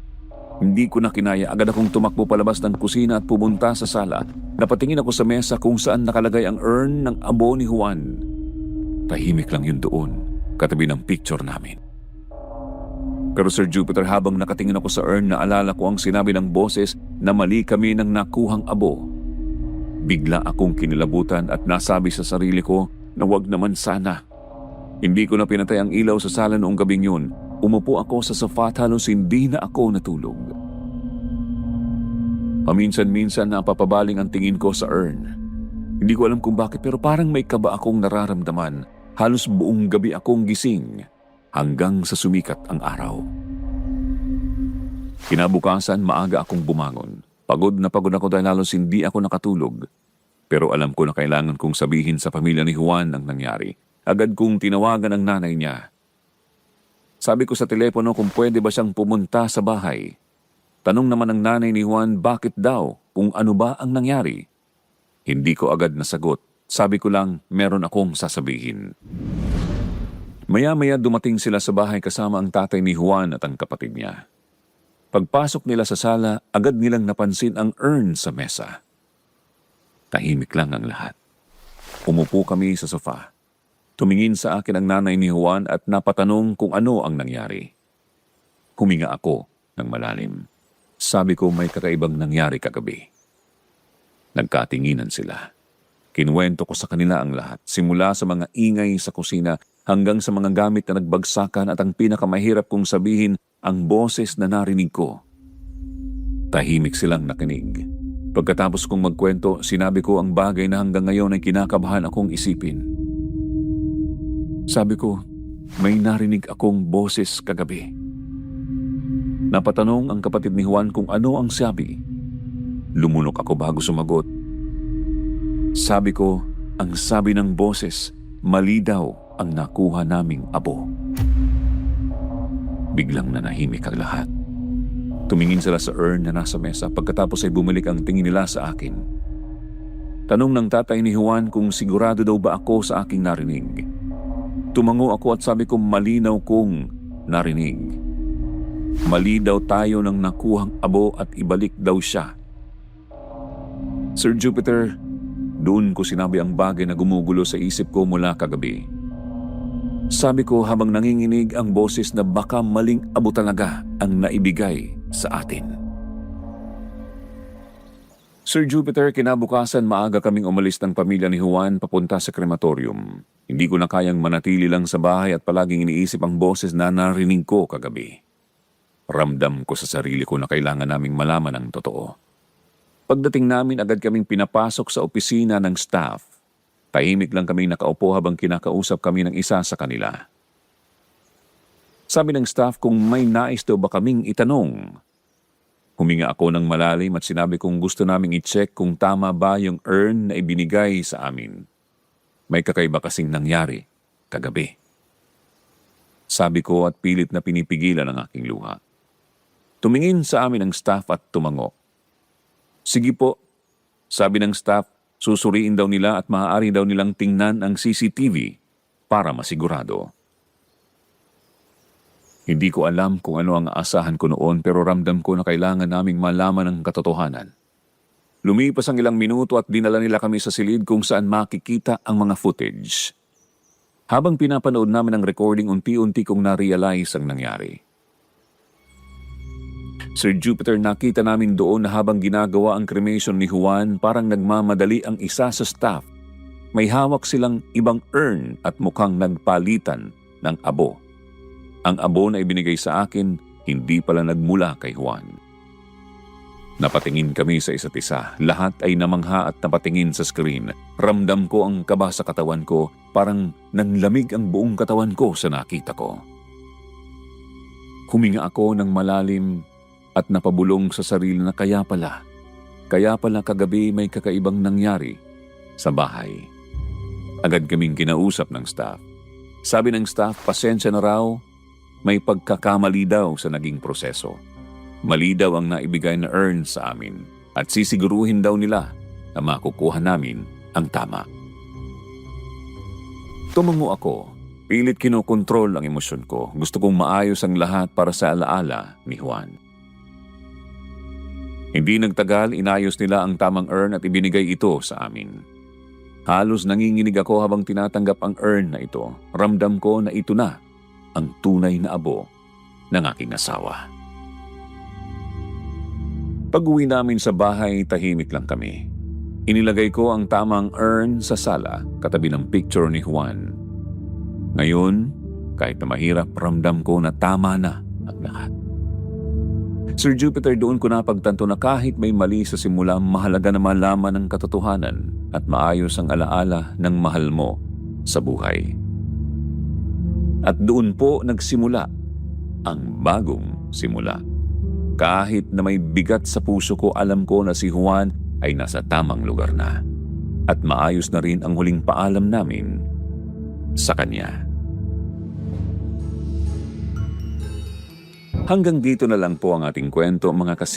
Hindi ko na kinaya, agad akong tumakbo palabas ng kusina at pumunta sa sala. Napatingin ako sa mesa kung saan nakalagay ang urn ng abo ni Juan. Tahimik lang yun doon, katabi ng picture namin. Pero Sir Jupiter, habang nakatingin ako sa urn, naalala ko ang sinabi ng boses na mali kami ng nakuhang abo. Bigla akong kinilabutan at nasabi sa sarili ko na wag naman sana. Hindi ko na pinatay ang ilaw sa sala noong gabing yun. Umupo ako sa sofa at halos hindi na ako natulog. Paminsan-minsan napapabaling ang tingin ko sa urn. Hindi ko alam kung bakit, pero parang may kaba akong nararamdaman. Halos buong gabi akong gising hanggang sa sumikat ang araw. Kinabukasan, maaga akong bumangon. Pagod na pagod ako dahil halos hindi ako nakatulog. Pero alam ko na kailangan kong sabihin sa pamilya ni Juan ang nangyari. Agad kong tinawagan ang nanay niya. Sabi ko sa telepono kung pwede ba siyang pumunta sa bahay. Tanong naman ng nanay ni Juan bakit daw, kung ano ba ang nangyari. Hindi ko agad nasagot. Sabi ko lang meron akong sasabihin. Maya-maya dumating sila sa bahay kasama ang tatay ni Juan at ang kapatid niya. Pagpasok nila sa sala, agad nilang napansin ang urn sa mesa. Tahimik lang ang lahat. Umupo kami sa sofa. Tumingin sa akin ang nanay ni Juan at napatanong kung ano ang nangyari. Huminga ako ng malalim. Sabi ko may kakaibang nangyari kagabi. Nagkatinginan sila. Kinuwento ko sa kanila ang lahat, simula sa mga ingay sa kusina hanggang sa mga gamit na nagbagsakan at ang pinakamahirap kong sabihin, ang boses na narinig ko. Tahimik silang nakinig. Pagkatapos kong magkwento, sinabi ko ang bagay na hanggang ngayon ay kinakabahan akong isipin. Sabi ko, may narinig akong boses kagabi. Napatanong ang kapatid ni Juan kung ano ang sabi. Lumunok ako bago sumagot. Sabi ko, ang sabi ng boses, mali daw ang nakuha naming abo. Biglang nanahimik ang lahat. Tumingin sila sa urn na nasa mesa pagkatapos ay bumalik ang tingin nila sa akin. Tanong ng tatay ni Juan kung sigurado daw ba ako sa aking narinig. Tumango ako at sabi ko malinaw kong narinig. Mali daw tayo ng nakuhang abo at ibalik daw siya. Sir Jupiter, doon ko sinabi ang bagay na gumugulo sa isip ko mula kagabi. Sabi ko habang nanginginig ang boses na baka maling abo talaga ang naibigay sa atin. Sir Jupiter, kinabukasan maaga kaming umalis ng pamilya ni Juan papunta sa krematorium. Hindi ko na kayang manatili lang sa bahay at palaging iniisip ang boses na narinig ko kagabi. Ramdam ko sa sarili ko na kailangan naming malaman ang totoo. Pagdating namin, agad kaming pinapasok sa opisina ng staff. Tahimik lang kaming nakaupo habang kinakausap kami ng isa sa kanila. Sabi ng staff kung may nais daw ba kaming itanong. Huminga ako ng malalim at sinabi kong gusto naming i-check kung tama ba yung urn na ibinigay sa amin. May kakaiba kasing nangyari kagabi. Sabi ko at pilit na pinipigilan ang aking luha. Tumingin sa amin ang staff at tumango. Sige po, sabi ng staff, susuriin daw nila at maaari daw nilang tingnan ang CCTV para masigurado. Hindi ko alam kung ano ang aasahan ko noon pero ramdam ko na kailangan naming malaman ang katotohanan. Lumipas ang ilang minuto at dinala nila kami sa silid kung saan makikita ang mga footage. Habang pinapanood namin ang recording, unti-unti kong na-realize ang nangyari. Sir Jupiter, nakita namin doon na habang ginagawa ang cremation ni Juan, parang nagmamadali ang isa sa staff. May hawak silang ibang urn at mukhang nagpalitan ng abo. Ang abo na ibinigay sa akin, hindi pala nagmula kay Juan. Napatingin kami sa isa't isa. Lahat ay namangha at napatingin sa screen. Ramdam ko ang kaba sa katawan ko, parang nanlamig ang buong katawan ko sa nakita ko. Huminga ako ng malalim at napabulong sa sarili na kaya pala kagabi may kakaibang nangyari sa bahay. Agad kaming kinausap ng staff. Sabi ng staff, pasensya na raw, may pagkakamali daw sa naging proseso. Mali daw ang naibigay na urn sa amin at sisiguruhin daw nila na makukuha namin ang tama. Tumango ako Pilit kinokontrol ang emosyon ko. Gusto kong maayos ang lahat para sa alaala ni Juan. Hindi nagtagal, inayos nila ang tamang urn at ibinigay ito sa amin. Halos nanginginig ako habang tinatanggap ang urn na ito. Ramdam ko na ito na ang tunay na abo ng aking asawa. Pag-uwi namin sa bahay, tahimik lang kami. Inilagay ko ang tamang urn sa sala katabi ng picture ni Juan. Ngayon, kahit na mahirap, ramdam ko na tama na ang lahat. Sir Jupiter, doon ko napagtanto na kahit may mali sa simula, mahalaga na malaman ang katotohanan at maayos ang alaala ng mahal mo sa buhay. At doon po nagsimula ang bagong simula. Kahit na may bigat sa puso ko, alam ko na si Juan ay nasa tamang lugar na. At maayos na rin ang huling paalam namin sa kanya. Hanggang dito na lang po ang ating kwento, mga kasita.